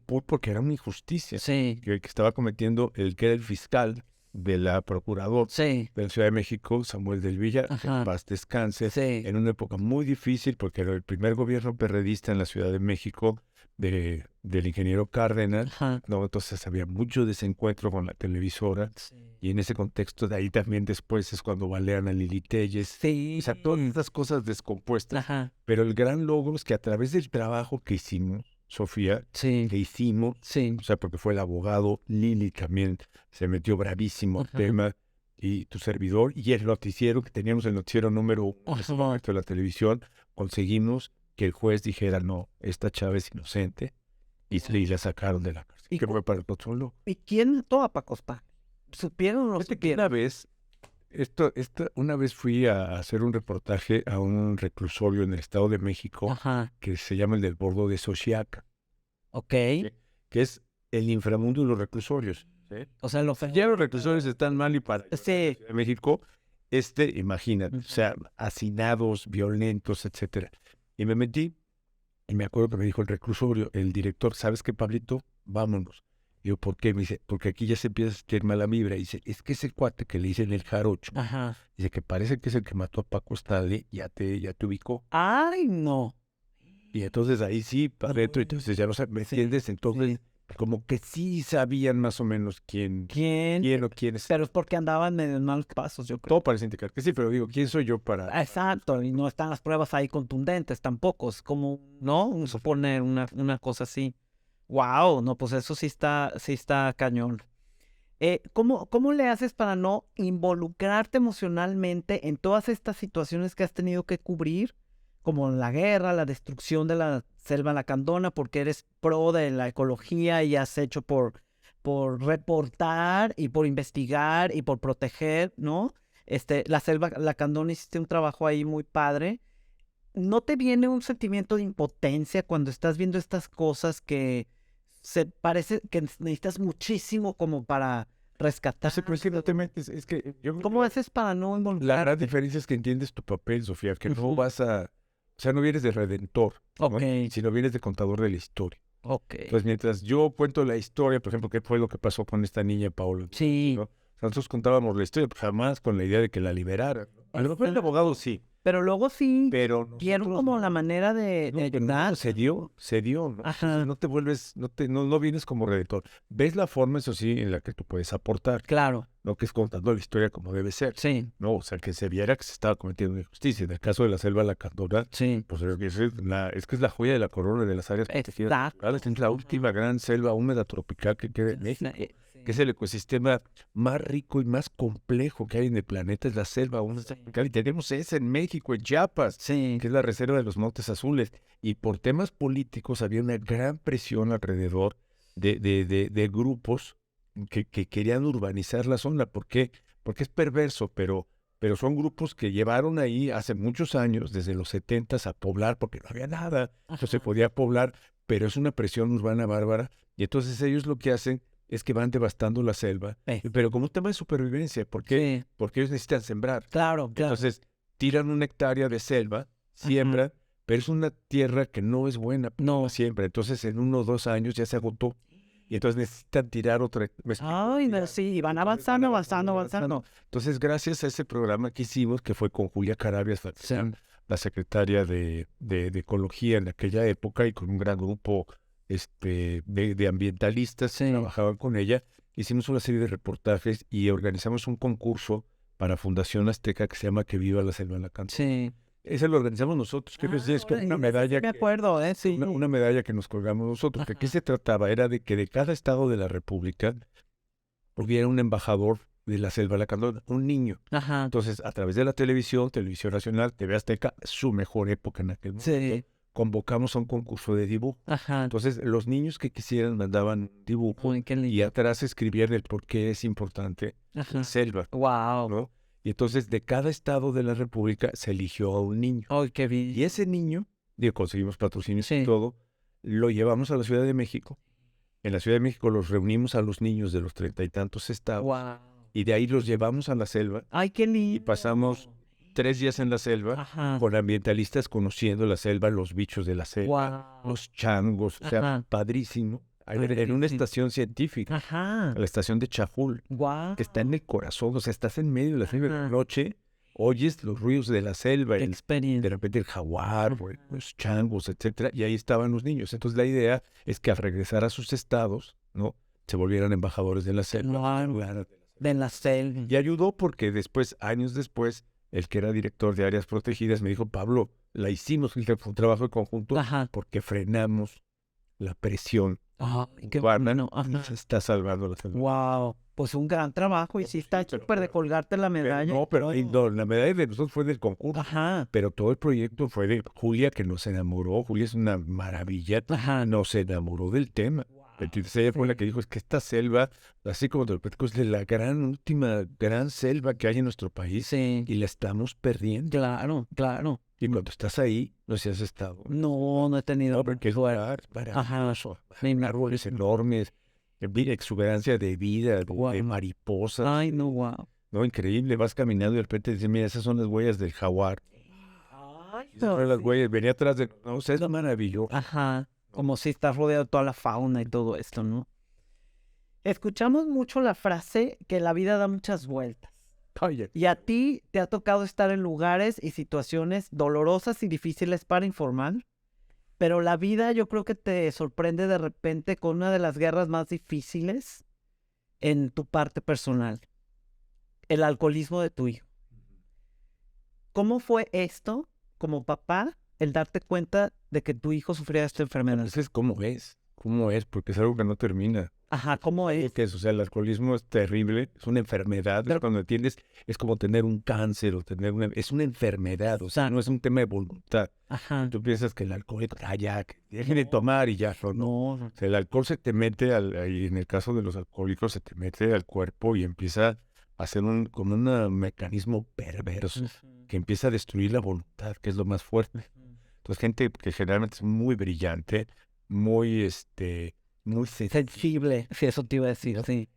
pool porque era una injusticia Sí. que estaba cometiendo el que era el fiscal de la procuradora Sí. de la Ciudad de México, Samuel del Villar, que Ajá. en paz descanse, Sí. en una época muy difícil porque era el primer gobierno perredista en la Ciudad de México del ingeniero Cárdenas, Ajá. ¿no? Entonces había mucho desencuentro con la televisora Sí. y en ese contexto de ahí también después es cuando balean a Lili Telles. Sí. O sea, todas estas cosas descompuestas. Ajá. Pero el gran logro es que a través del trabajo que hicimos, Sofía, Sí. que hicimos, Sí. o sea, porque fue el abogado, Lili también se metió bravísimo al Ajá. tema, y tu servidor, y el noticiero, que teníamos el noticiero número 1 en ese Ajá. momento de la televisión, conseguimos que el juez dijera, no, esta chava es inocente, y la sacaron de la cárcel. ¿Y Que cu- fue para el solo. ¿Y quién mató a Paco Stanley? ¿Supieron o no Fíjate que supieron? una vez fui a hacer un reportaje a un reclusorio en el Estado de México, Ajá. que se llama el del Bordo de Xochiaca, Ok. que es el inframundo de los reclusorios. O sea, lo Ya los reclusorios están mal y para Sí. Ciudad de México, imagínate, o sea, hacinados, violentos, etcétera. Y me metí, y me acuerdo que me dijo el reclusorio, el director, ¿sabes qué, Pablito? Vámonos. Y yo, ¿por qué? Me dice, porque aquí ya se empieza a sentir mala vibra. Y dice, es que ese cuate que le dicen el jarocho, Ajá. dice que parece que es el que mató a Paco Stanley, ya te ubicó. Ay, no. Y entonces ahí sí, para adentro, entonces ya no sabes, ¿me Sí, entiendes? Entonces, sí. como que sí sabían más o menos quién o quién es. Pero es porque andaban medio en malos pasos, yo creo. Todo parece indicar que sí, pero digo, ¿quién soy yo para...? Exacto, y no están las pruebas ahí contundentes tampoco. Es como, ¿no? Suponer una cosa así. Wow, no, pues eso sí está cañón. ¿Cómo le haces para no involucrarte emocionalmente en todas estas situaciones que has tenido que cubrir? Como la guerra, la destrucción de la selva lacandona, porque eres pro de la ecología y has hecho por reportar y por investigar y por proteger, ¿no? La selva lacandona, hiciste un trabajo ahí muy padre. ¿no te viene un sentimiento de impotencia cuando estás viendo estas cosas que se parece que necesitas muchísimo como para rescatar? Sí, pero es que no te metes, es que yo creo ¿Cómo que haces para no la involucrar? gran diferencia es que entiendes tu papel, Sofía, que no Ujú. vas a, o sea, no vienes de redentor, ¿no? Ok, Sino vienes de contador de la historia. ok. Entonces, mientras yo cuento la historia, por ejemplo, qué fue lo que pasó con esta niña Paola, Sí, ¿no? O sea, nosotros contábamos la historia, pues jamás con la idea de que la liberaran, ¿no? A lo mejor el abogado sí, pero luego sí pero vieron nosotros como no. la manera de No, pero ayudar. no, se dio, ¿no? Ajá. Entonces no te vuelves, no vienes como redentor. Ves la forma, eso sí, en la que tú puedes aportar, Claro, ¿no? Que es contando la historia como debe ser, sí, ¿no? O sea, que se viera que se estaba cometiendo una injusticia. En el caso de la selva lacandona, sí. pues creo que es que es la joya de la corona de las áreas protegidas Exacto. naturales. Es la última gran selva húmeda tropical que queda en México, que es el ecosistema más rico y más complejo que hay en el planeta, es la selva húmeda tropical. Y tenemos esa en México, en Chiapas, Sí, que es la reserva de los Montes Azules. Y por temas políticos había una gran presión alrededor de grupos que querían urbanizar la zona. ¿Por qué? Porque es perverso, pero son grupos que llevaron ahí hace muchos años, desde los 70s, a poblar, porque no había nada, no se ajá. podía poblar, pero es una presión urbana bárbara. Y entonces ellos lo que hacen es que van devastando la selva, pero como un tema de supervivencia. ¿Por qué? Sí, Porque ellos necesitan sembrar. claro, claro. Entonces, tiran una hectárea de selva, siembran, pero es una tierra que no es buena para No. la siembra. Entonces, en 1 o 2 años ya se agotó. Y entonces necesitan tirar otra. ¿Me explico? Ay, no, Tirar. sí, van Entonces, avanzando, avanzando, avanzando. Entonces, gracias a ese programa que hicimos, que fue con Julia Carabias, Sí. la secretaria de Ecología en aquella época, y con un gran grupo de ambientalistas que Sí. trabajaban con ella, hicimos una serie de reportajes y organizamos un concurso para Fundación Azteca que se llama Que Viva la Selva Lacandona. Sí. Ese lo organizamos nosotros, que es como una medalla, Me acuerdo, sí. una medalla que nos colgamos nosotros. ¿De qué se trataba? Era de que de cada estado de la República hubiera un embajador de la selva lacandona, un niño. Ajá. Entonces, a través de la televisión Nacional, TV Azteca, su mejor época en aquel momento, Sí. convocamos a un concurso de dibujo. Ajá. Entonces, los niños que quisieran mandaban dibujo Uy, qué y lindo. atrás escribían el por qué es importante Ajá. la selva, Wow. ¿no? Y entonces, de cada estado de la República se eligió a un niño. Ay, qué bien. Y ese niño, conseguimos patrocinios Sí. y todo, lo llevamos a la Ciudad de México. En la Ciudad de México los reunimos a los niños de los 30 y tantos estados. Wow. Y de ahí los llevamos a la selva Ay, qué lindo. y pasamos 3 días en la selva Ajá. con ambientalistas conociendo la selva, los bichos de la selva, Wow. los changos, o sea, Ajá. padrísimo. En una Padrísimo. estación científica, Ajá. la estación de Chajul, Wow. que está en el corazón, o sea, estás en medio de la selva de la Ajá. noche, oyes los ruidos de la selva, Qué de experiencia. repente el jaguar, los changos, etcétera, y ahí estaban los niños. Entonces la idea es que al regresar a sus estados, ¿no?, se volvieran embajadores de la selva. Claro. De la selva. Y ayudó porque después, años después, el que era director de áreas protegidas me dijo, Pablo, la hicimos, fue un trabajo de conjunto, Ajá. porque frenamos la presión Ay, qué urbana bueno. y Ajá. se está salvando la selva. Wow. Pues un gran trabajo. Y sí está pero- súper de colgarte la medalla. No, la medalla de nosotros fue del concurso. Ajá. Pero todo el proyecto fue de Julia, que nos enamoró. Julia es una maravilla. Ajá. Nos enamoró del tema. Entonces ella fue la que dijo, es que esta selva, así como te lo platico, es de la última gran selva que hay en nuestro país Sí. y la estamos perdiendo. Claro, claro. Y cuando estás ahí, no sé si has estado. No he tenido. No, porque es maravilloso. Ajá. Árboles enormes, exuberancia de vida, de Guau. mariposas. Ay, no, wow. No, increíble. Vas caminando y de repente dices, mira, esas son las huellas del jaguar. Ay, Esas son las huellas, venía atrás de... No, o sea, es maravilloso. Ajá. Como si estás rodeado de toda la fauna y todo esto, ¿no? Escuchamos mucho la frase que la vida da muchas vueltas. Oye, Y a ti te ha tocado estar en lugares y situaciones dolorosas y difíciles para informar, pero la vida yo creo que te sorprende de repente con una de las guerras más difíciles en tu parte personal, el alcoholismo de tu hijo. ¿Cómo fue esto, como papá, el darte cuenta de que tu hijo sufría esta enfermedad? entonces, ¿cómo es? ¿Cómo es? Porque es algo que no termina. Ajá, ¿cómo es? ¿Qué es? O sea, el alcoholismo es terrible, es una enfermedad. Pero- Cuando entiendes, es como tener un cáncer o tener una... Es una enfermedad, o sea, no es un tema de voluntad. Ajá. Tú piensas que el alcohólico, ya, que dejen de tomar y ya, no. No, O sea, el alcohol se te mete, y en el caso de los alcohólicos, se te mete al cuerpo y empieza a hacer como un mecanismo perverso que empieza a destruir la voluntad, que es lo más fuerte. Entonces, gente que generalmente es muy brillante, muy, muy Sensible, sí, eso te iba a decir, ¿no? sí,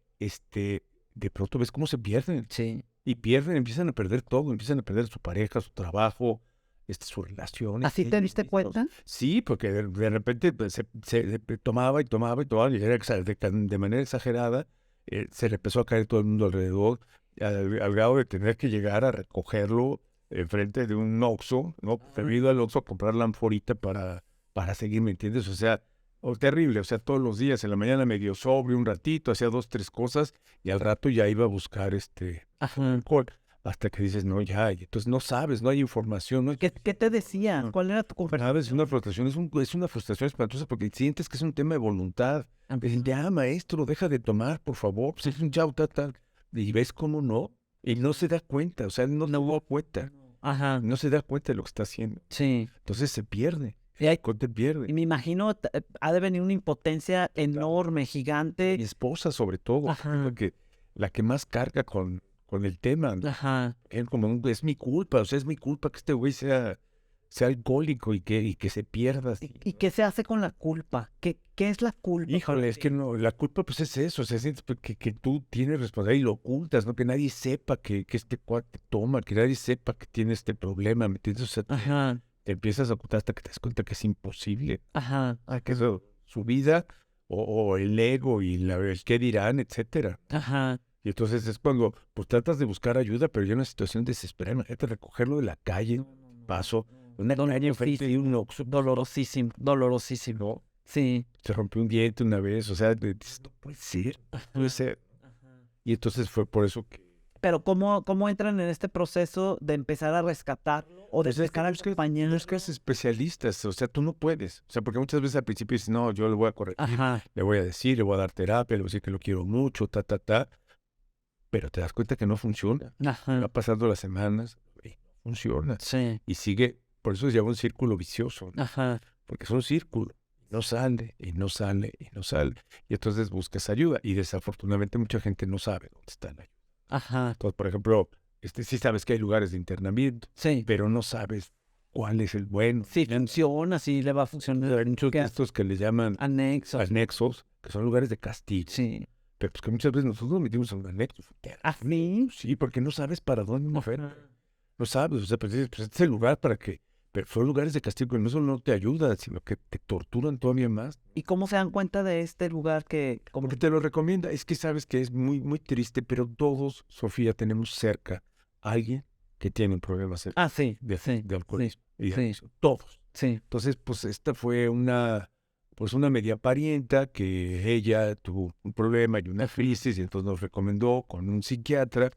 De pronto ves cómo se pierden. sí. Y pierden, empiezan a perder todo, empiezan a perder su pareja, su trabajo, sus relaciones. ¿Así te ellos diste mismos. cuenta? Sí, porque de repente pues, se tomaba y tomaba y tomaba, y era de manera exagerada, se le empezó a caer todo el mundo alrededor, al grado de tener que llegar a recogerlo enfrente de un Oxxo, ¿no? He ido al Oxxo a comprar la anforita para seguir, ¿me entiendes? O sea, terrible, o sea, todos los días, en la mañana medio sobrio un ratito, hacía 2, 3 cosas, y al rato ya iba a buscar Ajá. alcohol, hasta que dices, no, ya, y entonces no sabes, no hay información, no hay... ¿Qué te decía? ¿Cuál era tu ¿Sabes? Es conversación? una frustración, es una frustración espantosa porque sientes que es un tema de voluntad. Dicen, ya, maestro, deja de tomar, por favor, pues es un chau, tal. Y ves cómo no, y no se da cuenta, o sea, él no se da cuenta, Ajá, no se da cuenta de lo que está haciendo. sí. Entonces se pierde, Y, hay- te pierde. y me imagino, ha de venir una impotencia enorme, gigante. Mi esposa, sobre todo, Ajá. es la que más carga con el tema. Ajá. Él como es mi culpa, o sea, es mi culpa que este güey sea alcohólico y que se pierda. ¿Y qué se hace con la culpa? ¿Qué es la culpa? Híjole, es que no, la culpa pues es eso, o sea, sientes que tú tienes responsabilidad y lo ocultas, ¿no? Que nadie sepa que este cuate toma, que nadie sepa que tiene este problema, ¿me entiendes? O sea, Ajá, te empiezas a ocultar hasta que te das cuenta que es imposible, ajá, que eso, su vida o el ego y el qué dirán, etcétera. ajá. Y entonces es cuando pues tratas de buscar ayuda, pero ya en una situación desesperada, imagínate recogerlo de la calle, paso, una calle enfrente de un Oxxo, Dolorosísimo, dolorosísimo. ¿no? Sí. Se rompió un diente una vez, o sea, dices, no puede ser, no puede ser. Y entonces fue por eso que... Pero ¿cómo entran en este proceso de empezar a rescatarlo o de Pues es que empezar a acompañarlo? buscas especialistas, o sea, tú no puedes. O sea, porque muchas veces al principio dices, no, yo le voy a corregir, Ajá, le voy a decir, le voy a dar terapia, le voy a decir que lo quiero mucho, ta. Pero te das cuenta que no funciona. Va ajá, pasando las semanas y no funciona. sí, Y sigue, por eso se llama un círculo vicioso, ¿no? ajá, Porque es un círculo. No sale, y no sale, y no sale. Y entonces buscas ayuda. Y desafortunadamente mucha gente no sabe dónde está la ayuda. ajá, Entonces, por ejemplo, sí sabes que hay lugares de internamiento, sí. pero no sabes cuál es el bueno. Sí, funciona, sí le va a funcionar. Hay muchos de estos que le llaman Anexo. anexos, que son lugares de castigo. Sí. Pero pues que muchas veces nosotros nos metimos en un anexo. ¿Ah, sí? Sí, porque no sabes para dónde mover. Ajá. No sabes, o sea, pues dices, pues este es el lugar para que... Pero son lugares de castigo que no solo no te ayudan, sino que te torturan todavía más. ¿Y cómo se dan cuenta de este lugar como Porque te lo recomienda. Es que sabes que es muy, muy triste, pero todos, Sofía, tenemos cerca a alguien que tiene un problema sí, de sí, alcoholismo y de sí. adicción. Todos. sí. Entonces, pues esta fue una media parienta que ella tuvo un problema y una crisis y entonces nos recomendó con un psiquiatra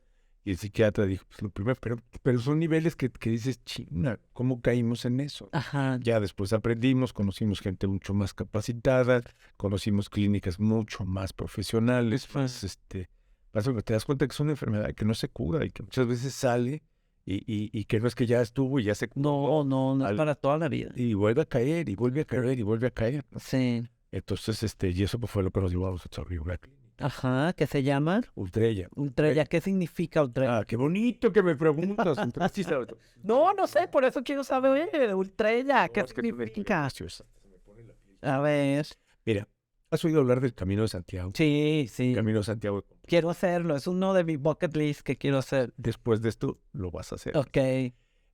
y el psiquiatra dijo, pues lo primero, pero son niveles que dices, china, ¿cómo caímos en eso? Ajá, Ya después aprendimos, conocimos gente mucho más capacitada, conocimos clínicas mucho más profesionales, pues pasa que te das cuenta que es una enfermedad que no se cura y que muchas veces sale y que no es que ya estuvo y ya se curó. no es para toda la vida. Y vuelve a caer, y vuelve a caer, y vuelve a caer, ¿no? Sí. Entonces, y eso pues, fue lo que nos llevó a nosotros a abrir una clínica. Ajá, ¿qué se llama? Ultrella. Ultrella. ¿Qué significa Ultrella? Ah, qué bonito que me preguntas. Ultrella, sí sabes. No sé, por eso quiero saber. Ultrella, ¿qué No, es que tú ves significa? preciosa. A ver. Mira, ¿has oído hablar del Camino de Santiago? Sí, sí. Camino de Santiago. Quiero hacerlo. Es uno de mi bucket list que quiero hacer. Después de esto, lo vas a hacer. Ok.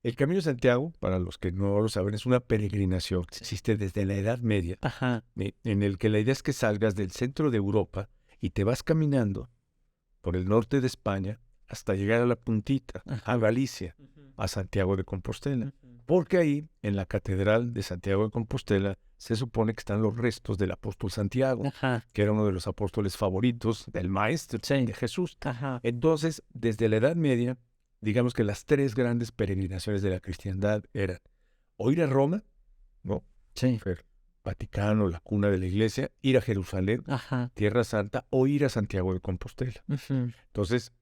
El Camino de Santiago, para los que no lo saben, es una peregrinación que existe desde la Edad Media, Ajá. en el que la idea es que salgas del centro de Europa y te vas caminando por el norte de España hasta llegar a la puntita, a Galicia, a Santiago de Compostela. Porque ahí, en la Catedral de Santiago de Compostela, se supone que están los restos del apóstol Santiago, Ajá. que era uno de los apóstoles favoritos del maestro Sí. de Jesús. Ajá. Entonces, desde la Edad Media, digamos que las 3 grandes peregrinaciones de la cristiandad eran o ir a Roma, ¿no? Sí. Vaticano, la cuna de la iglesia, ir a Jerusalén, Ajá. Tierra Santa, o ir a Santiago de Compostela. Ujú. Entonces,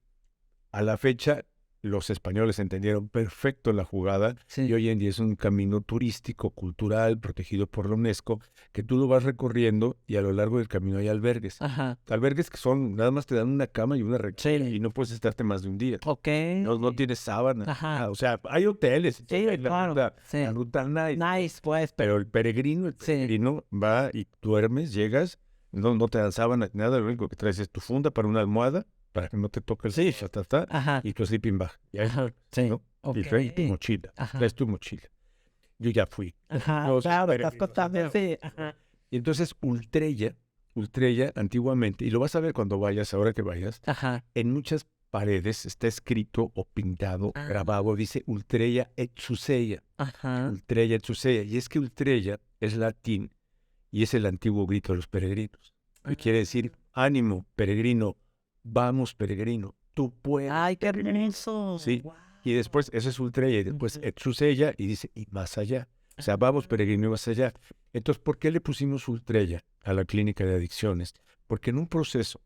a la fecha, los españoles entendieron perfecto la jugada Sí. y hoy en día es un camino turístico, cultural, protegido por la UNESCO, que tú lo vas recorriendo y a lo largo del camino hay albergues. Ajá. Albergues que son, nada más te dan una cama y una recámara Sí. y no puedes estarte más de un día. Ok. No tienes sábana. Ajá. nada. O sea, hay hoteles. Sí, hay claro. La ruta nice. Nice, pues. Pero el peregrino va y duermes, llegas, no te dan sábana ni nada, lo único que traes es tu funda para una almohada, para que no te toque el Sí. Ajá. y tu sleeping bag. Y ahí, Ajá. Sí. ¿no? Ok. Y traes tu mochila. Ajá. Traes tu mochila. Yo ya fui. Ajá. Los Claro, estás peregrinos, contando. Sí. Ajá. Y entonces Ultrella antiguamente, y lo vas a ver cuando vayas, ahora que vayas, Ajá. en muchas paredes está escrito o pintado, Ah. grabado, dice Ultrella et Suseia. Ajá. Ultrella et Suseia. Y es que Ultrella es latín y es el antiguo grito de los peregrinos. Y quiere decir, ánimo, peregrino, vamos, peregrino, tú puedes. Ay, qué hermoso. Sí. Guau. Y después, eso es Ultrella, y después Ujú. et Suseia, y dice, y más allá. O sea, vamos, peregrino, y más allá. Entonces, ¿por qué le pusimos Ultrella a la clínica de adicciones? Porque en un proceso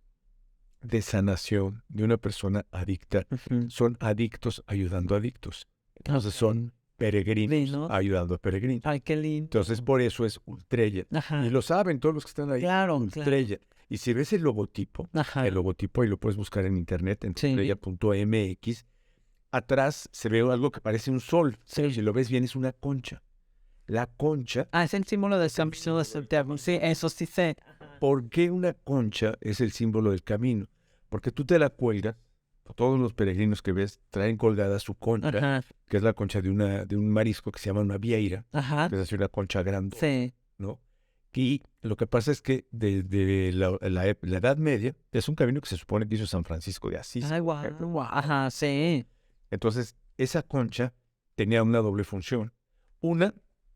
de sanación de una persona adicta, Ujú. son adictos ayudando a adictos. Entonces, Ok. son peregrinos Lindo. ayudando a peregrinos. Ay, qué lindo. Entonces, por eso es Ultrella. Ajá. Y lo saben todos los que están ahí. Claro, Ultrella. Y si ves el logotipo Ajá. ahí lo puedes buscar en internet, en Sí. ultrella.mx, atrás se ve algo que parece un sol. Sí. Si lo ves bien, es una concha. La concha, Ah, es el símbolo del camino de Santiago. Sí, eso sí sé. ¿por qué una concha es el símbolo del camino? Porque tú te la cuelgas, todos los peregrinos que ves traen colgada su concha, Ajá. que es la concha de un marisco que se llama una vieira, Ajá. que es así una concha grande, Sí. ¿no? Y lo que pasa es que desde la Edad Media es un camino que se supone que hizo San Francisco de Asís. Ay, por ejemplo. guau. Ajá, sí. Entonces, esa concha tenía una doble función. Una,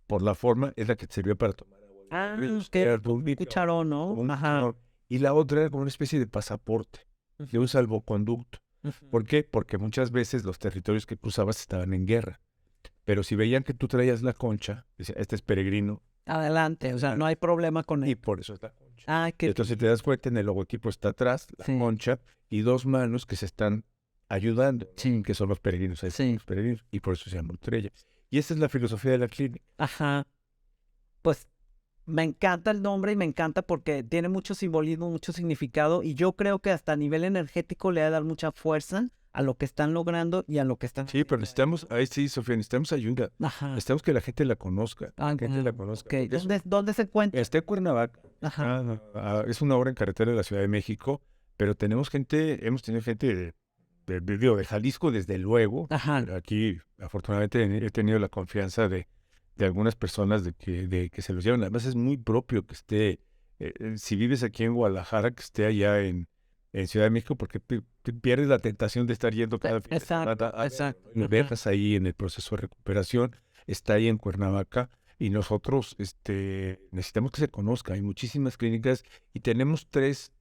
por la forma, es la que servía para tomar agua. Ah, ríos, qué era como un cucharón, ¿no? como un Ajá. cucharón. Y la otra era como una especie de pasaporte, de un salvoconducto. Ujú. ¿Por qué? Porque muchas veces los territorios que cruzabas estaban en guerra. Pero si veían que tú traías la concha, decían, este es peregrino, Adelante, o sea, no hay problema con y él. por eso es la concha. Ah, qué Entonces te das cuenta, en el logotipo está atrás, la Sí. concha, y dos manos que se están ayudando, ¿no? Sí. Que son los peregrinos. Ahí están Sí. los peregrinos, y por eso se llama Ultrella. Y esa es la filosofía de la clínica. Ajá. Pues me encanta el nombre y me encanta porque tiene mucho simbolismo, mucho significado y yo creo que hasta a nivel energético le va a dar mucha fuerza a lo que están logrando y a lo que están Sí, pero necesitamos, ahí sí, Sofía, necesitamos ayuda. Ajá. Necesitamos que la gente la conozca. Ah, Que la gente la conozca. ok. Porque ¿Dónde se encuentra? está en Cuernavaca. Ajá. Es una hora en carretera de la Ciudad de México, pero hemos tenido gente de Jalisco, desde luego. Ajá. Pero aquí, afortunadamente, he tenido la confianza de algunas personas de que se los llevan. Además, es muy propio que esté, si vives aquí en Guadalajara, que esté allá en Ciudad de México, porque te pierdes la tentación de estar yendo cada fin de Exacto, semana a exacto. lo Ajá. dejas ahí en el proceso de recuperación, está ahí en Cuernavaca, y nosotros necesitamos que se conozca. Hay muchísimas clínicas y tenemos tres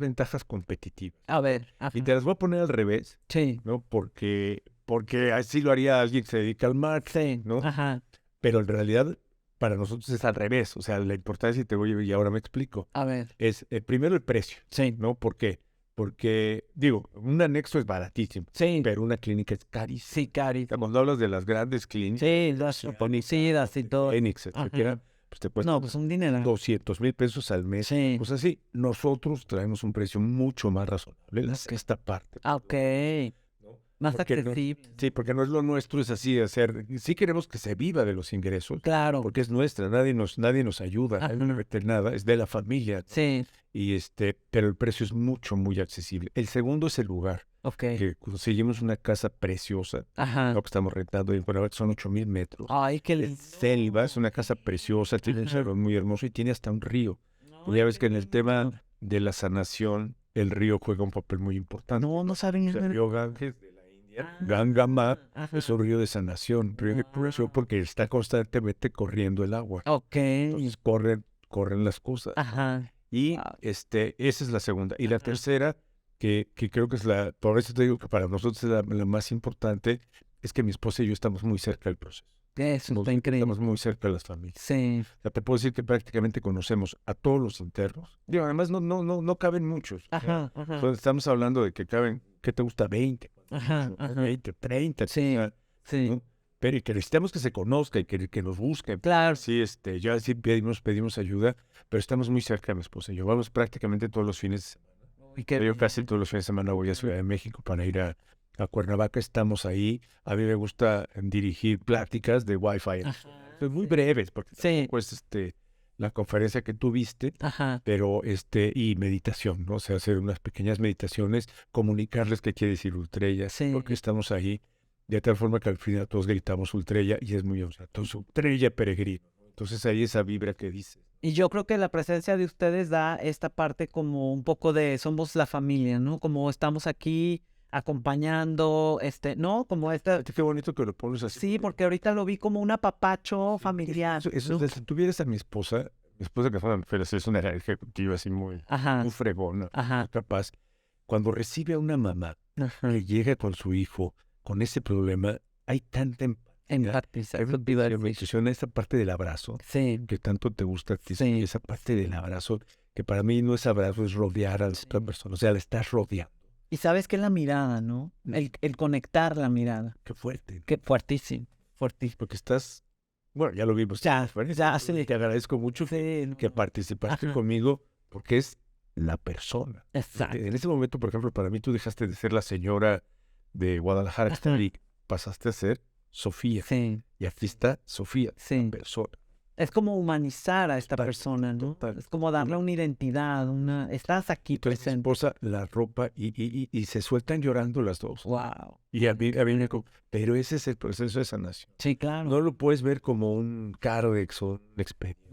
ventajas competitivas. A ver. Ajá. Y te las voy a poner al revés, Sí. ¿no? Porque así lo haría alguien que se dedica al marketing, Sí. ¿no? Ajá. Pero en realidad, para nosotros es al revés. O sea, la importancia, y ahora me explico, A ver. es primero el precio, Sí. ¿no? ¿Por qué? Porque, digo, un anexo es baratísimo, Sí. pero una clínica es carísima. Sí, Cari. Cuando hablas de las grandes clínicas, Sí, las conocidas y todo. Fénix, etcétera, Ajá. pues te cuesta No, pues un dinero. 200,000 pesos al mes. Sí. Pues así, nosotros traemos un precio mucho más razonable, la Ok. sexta parte. Ah, ok. ¿no? Más Porque no- accesible. Sí, porque no es lo nuestro, es así hacer. Sí queremos que se viva de los ingresos, Claro. porque es nuestra, nadie nos ayuda, nadie nos Ajá. mete nada, es de la familia. Sí. Y pero el precio es muy accesible. El segundo es el lugar, Ok. que conseguimos una casa preciosa, Ajá. lo que estamos rentando en Cuernavaca son 8,000 metros. Ay, qué Es lindo. selva, es una casa preciosa, tiene un Ajá. salón muy hermoso y tiene hasta un río. Y ya ves que en el tema de la sanación, el río juega un papel muy importante. No saben. O sea, el río Ganges de la India, Gangama, es un río de sanación, río de curación, porque está constantemente corriendo el agua. Ok. Entonces corren las cosas. Ajá. Y Ah. esa es la segunda. Y la Ajá. tercera, que creo que por eso te digo que para nosotros es la más importante, es que mi esposa y yo estamos muy cerca del proceso. Eso está increíble. Estamos muy cerca de las familias. Sí. O sea, te puedo decir que prácticamente conocemos a todos los internos. Digo, además no caben muchos. O sea, Ajá. Ajá. estamos hablando de que caben, ¿qué te gusta? 20. Ajá, ajá. 20, 30. Sí, sí. ¿no? Pero y que necesitamos que se conozca y que nos busquen. Claro. Sí, ya sí pedimos ayuda, pero estamos muy cerca de mi esposa y yo. Vamos prácticamente todos los fines de semana. Uy, qué Yo casi bien. todos los fines de semana voy a Ciudad de México para ir a Cuernavaca. Estamos ahí. A mí me gusta dirigir pláticas de Wi-Fi. Ajá, Son muy sí. breves, porque Sí. tampoco es la conferencia que tuviste, Ajá. pero y meditación, ¿no? O sea, hacer unas pequeñas meditaciones, comunicarles qué quiere decir Ultrella, Sí. porque estamos ahí, de tal forma que al final todos gritamos Ultrella y es muy entonces Ultrella peregrino. Entonces ahí esa vibra que dice. Y yo creo que la presencia de ustedes da esta parte como un poco de somos la familia, ¿no? Como estamos aquí acompañando, ¿no? Como esta... Qué bonito que lo pones así. Sí, porque ahorita lo vi como un apapacho familiar. Eso, ¿no? si tuvieras a mi esposa que fue es una ejecutiva así muy Ajá, fregona, ajá, muy capaz, cuando recibe a una mamá ajá. que llega con su hijo con ese problema, hay tanta Empatizar, empatía, esa parte del abrazo, sí, que tanto te gusta a ti, Sí. esa parte del abrazo, que para mí no es abrazo, es rodear a la otra persona, o sea, la estás rodeando. y sabes que la mirada, ¿no? El conectar la mirada. Qué fuerte, Qué fuertísimo, fuertísimo. porque bueno, ya lo vimos. Ya, Bueno, ya, sí. te agradezco mucho Sí, no. que participaste Ajá. conmigo, porque es la persona. Exacto. En ese momento, por ejemplo, para mí tú dejaste de ser la señora de Guadalajara, Ajá. y pasaste a ser Sofía. Sí, Y aquí está Sofía, sí. la persona. Es como humanizar a esta Total, persona, ¿no? total. Es como darle una identidad, estás aquí Entonces mi presente. esposa la ropa y se sueltan llorando las dos. Wow. Y a mí me pero ese es el proceso de sanación. Sí, claro. No lo puedes ver como un cardex o un expediente.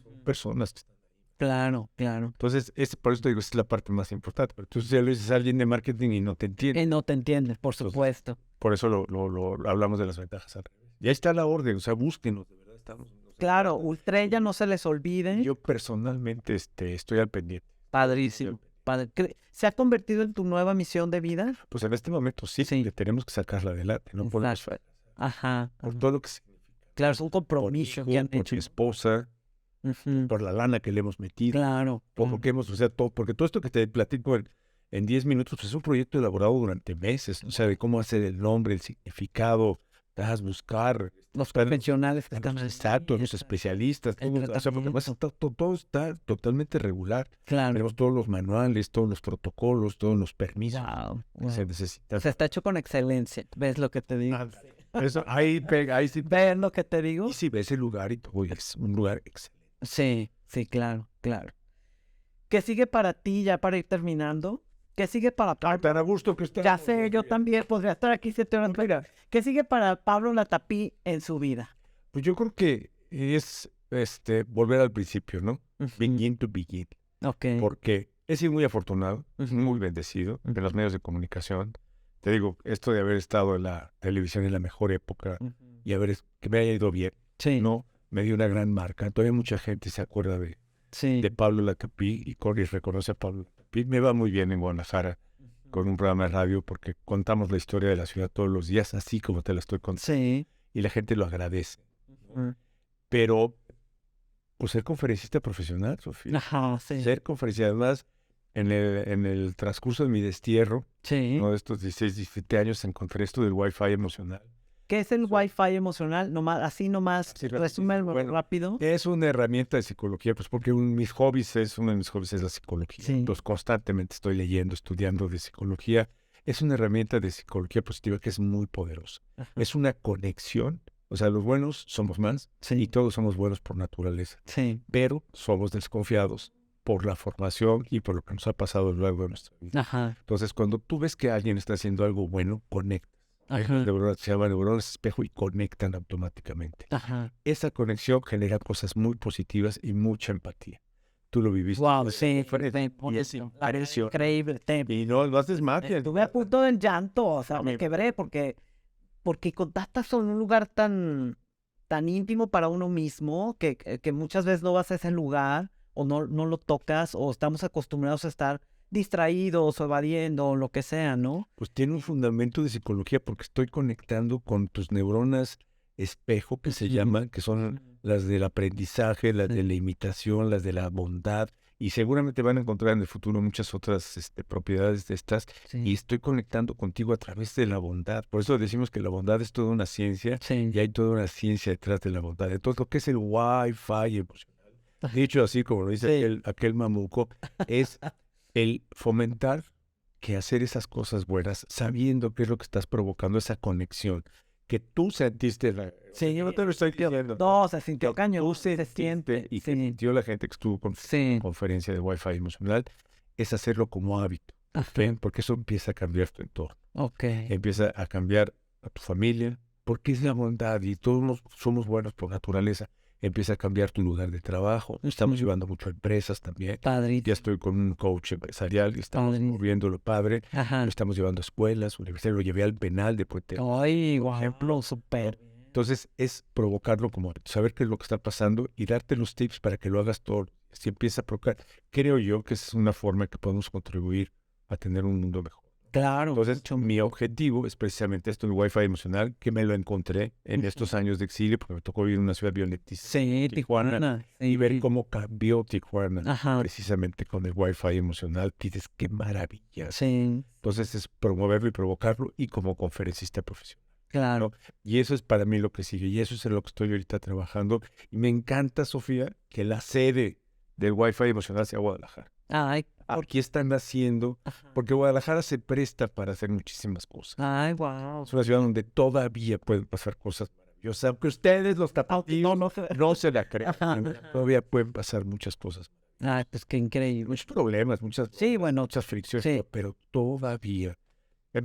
Son personas que están ahí. Claro, claro. Entonces, por eso te digo, esa es la parte más importante. Pero tú ya lo dices a alguien de marketing y no te entiende. No te entiendes, por Entonces, supuesto. Por eso lo hablamos de las ventajas al revés. Y ahí está la orden, o sea, búsquenos, de verdad estamos. Claro, Ultrella no se les olvide. Yo personalmente estoy al pendiente. Padrísimo. ¿Se ha convertido en tu nueva misión de vida? Pues en este momento sí, Sí. que tenemos que sacarla adelante, no podemos Exacto. Ajá. por ajá. todo lo que significa. Claro, es un Por compromiso hijo, que han por hecho. mi esposa, Ujú. por la lana que le hemos metido, Claro. por claro. lo que hemos, o sea, todo, porque todo esto que te platico en 10 minutos, pues es un proyecto elaborado durante meses, o sea, de cómo hacer el nombre, el significado, buscar. Los profesionales que están Exacto, los especialistas, el o sea, porque además todo está totalmente regular. Claro. Tenemos todos los manuales, todos los protocolos, todos los permisos Wow, que se necesitan. O sea, está hecho con excelencia. ¿Ves lo que te digo? Eso, ahí sí. ¿Ves lo que te digo? Y si ves el lugar y todo, es un lugar excelente. Sí, sí, claro, claro. ¿Qué sigue para ti ya para ir terminando? ¿Qué sigue para Pablo? Tan a gusto que está. Ya sé, yo también podría estar aquí 7 horas. Mira, ¿qué sigue para Pablo Latapí en su vida? Pues yo creo que es volver al principio, ¿no? Ujú. Begin to begin. Ok. Porque he sido muy afortunado, Ujú. muy bendecido en los medios de comunicación. Te digo, esto de haber estado en la televisión en la mejor época Ujú. y que me haya ido bien, Sí, ¿no? Me dio una gran marca. Todavía mucha gente se acuerda sí. de Pablo Latapí y reconoce a Pablo Latapí. Me va muy bien en Guadalajara con un programa de radio porque contamos la historia de la ciudad todos los días, así como te la estoy contando. Sí. Y la gente lo agradece. Ujú. Pero, pues ser conferencista profesional, Sofía. Ajá, sí. Ser conferencista, además, en el transcurso de mi destierro, Sí. uno de estos 16, 17 años, encontré esto del Wi-Fi emocional. ¿Qué es el Wi-Fi emocional? Así nomás, Así resumen bueno, rápido. Es una herramienta de psicología, pues porque uno de mis hobbies es la psicología. Sí. Entonces, constantemente estoy leyendo, estudiando de psicología. Es una herramienta de psicología positiva que es muy poderosa. Ajá. Es una conexión. O sea, los buenos somos más y Sí. todos somos buenos por naturaleza. Sí. Pero somos desconfiados por la formación y por lo que nos ha pasado a lo largo de nuestra vida. Ajá. Entonces, cuando tú ves que alguien está haciendo algo bueno, conectas. Ajá. Se llama neuronas espejo y conectan automáticamente. Ajá. Esa conexión genera cosas muy positivas y mucha empatía. Tú lo viviste. Wow, sí, fue buenísimo. increíble. Y no haces magia. Estuve a punto del llanto, o sea, me quebré porque contactas en un lugar tan íntimo para uno mismo que muchas veces no vas a ese lugar o no lo tocas o estamos acostumbrados a estar distraídos o evadiendo o lo que sea, ¿no? Pues tiene un fundamento de psicología porque estoy conectando con tus neuronas espejo, que se Ujú. llaman, que son las del aprendizaje, las de Sí. la imitación, las de la bondad, Y seguramente van a encontrar en el futuro muchas otras propiedades de estas. Sí. Y estoy conectando contigo a través de la bondad. Por eso decimos que la bondad es toda una ciencia. Sí. Y hay toda una ciencia detrás de la bondad. Entonces, lo que es el Wi-Fi emocional, dicho así como lo dice aquel mamuco, es el fomentar que hacer esas cosas buenas, sabiendo qué es lo que estás provocando, esa conexión. Que tú sentiste Sí, yo no te lo estoy diciendo. No, se sintió Que cañón. tú Se siente. y que sintió la gente que estuvo con Sí. conferencia de Wi-Fi emocional, es hacerlo como hábito. ¿Ven? Porque eso empieza a cambiar tu entorno. Ok. Empieza a cambiar a tu familia, porque es la bondad y todos somos buenos por naturaleza. Empieza a cambiar tu lugar de trabajo. Estamos llevando mucho a empresas también. Padrito. Ya estoy con un coach empresarial y estamos Padrísimo. moviéndolo padre. Ajá. Lo estamos llevando a escuelas, universidades. Lo llevé al penal de Puente. Ay, guau, súper. Entonces es provocarlo como saber qué es lo que está pasando y darte los tips para que lo hagas todo. Si empieza a provocar. Creo yo que esa es una forma que podemos contribuir a tener un mundo mejor. Claro. Entonces, mucho. mi objetivo es precisamente esto, el Wi-Fi emocional, que me lo encontré en estos años de exilio, porque me tocó vivir en una ciudad violentísima, Sí, Tijuana. y ver cómo cambió Tijuana, Ajá. precisamente con el Wi-Fi emocional. Dices, qué maravilla. Sí, Entonces, es promoverlo y provocarlo, y como conferencista profesional. claro. Y eso es para mí lo que sigue, y eso es en lo que estoy ahorita trabajando. Y me encanta, Sofía, que la sede del Wi-Fi emocional sea Guadalajara. Ay, Aquí están haciendo, porque Guadalajara se presta para hacer muchísimas cosas. ay, wow. Es una ciudad donde todavía pueden pasar cosas maravillosas, aunque ustedes los tapatíos no se la crean. Todavía pueden pasar muchas cosas. Ay, pues qué increíble. Muchos problemas, muchas fricciones, sí. pero todavía.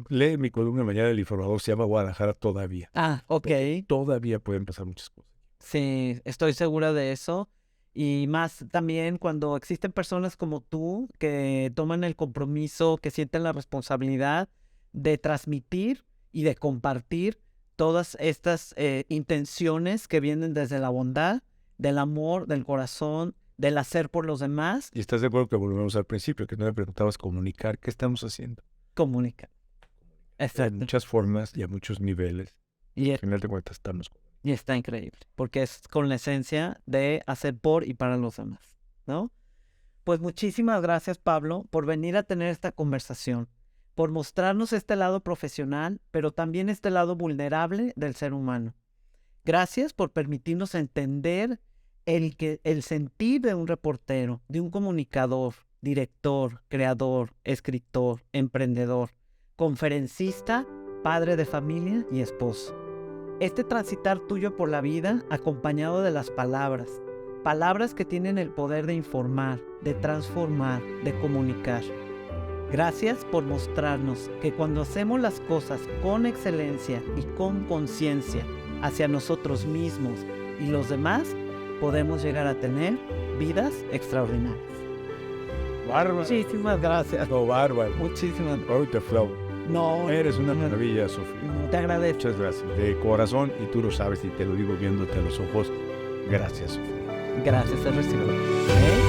Lee mi columna mañana del Informador, se llama Guadalajara todavía. Ah, ok. Todavía pueden pasar muchas cosas. Sí, estoy segura de eso. Y más también cuando existen personas como tú que toman el compromiso, que sienten la responsabilidad de transmitir y de compartir todas estas intenciones que vienen desde la bondad, del amor, del corazón, del hacer por los demás. Y estás de acuerdo que volvemos al principio, que no me preguntabas comunicar, ¿qué estamos haciendo? Comunica. De Exacto. muchas formas y a muchos niveles. Y Al final de cuentas estamos. Y está increíble, porque es con la esencia de hacer por y para los demás, ¿no? Pues muchísimas gracias, Pablo, por venir a tener esta conversación, por mostrarnos este lado profesional, pero también este lado vulnerable del ser humano. Gracias por permitirnos entender el sentir de un reportero, de un comunicador, director, creador, escritor, emprendedor, conferencista, padre de familia y esposo. Este transitar tuyo por la vida acompañado de las palabras que tienen el poder de informar, de transformar, de comunicar. Gracias por mostrarnos que cuando hacemos las cosas con excelencia y con conciencia hacia nosotros mismos y los demás, podemos llegar a tener vidas extraordinarias. Bárbaro. Muchísimas gracias. No, bárbaro. Muchísimas gracias. Ahorita flow. No, Eres una maravilla, Sofía. no, te agradezco. Muchas gracias. De corazón, y tú lo sabes, y te lo digo viéndote a los ojos. Gracias, Sofía. Gracias, he recibido.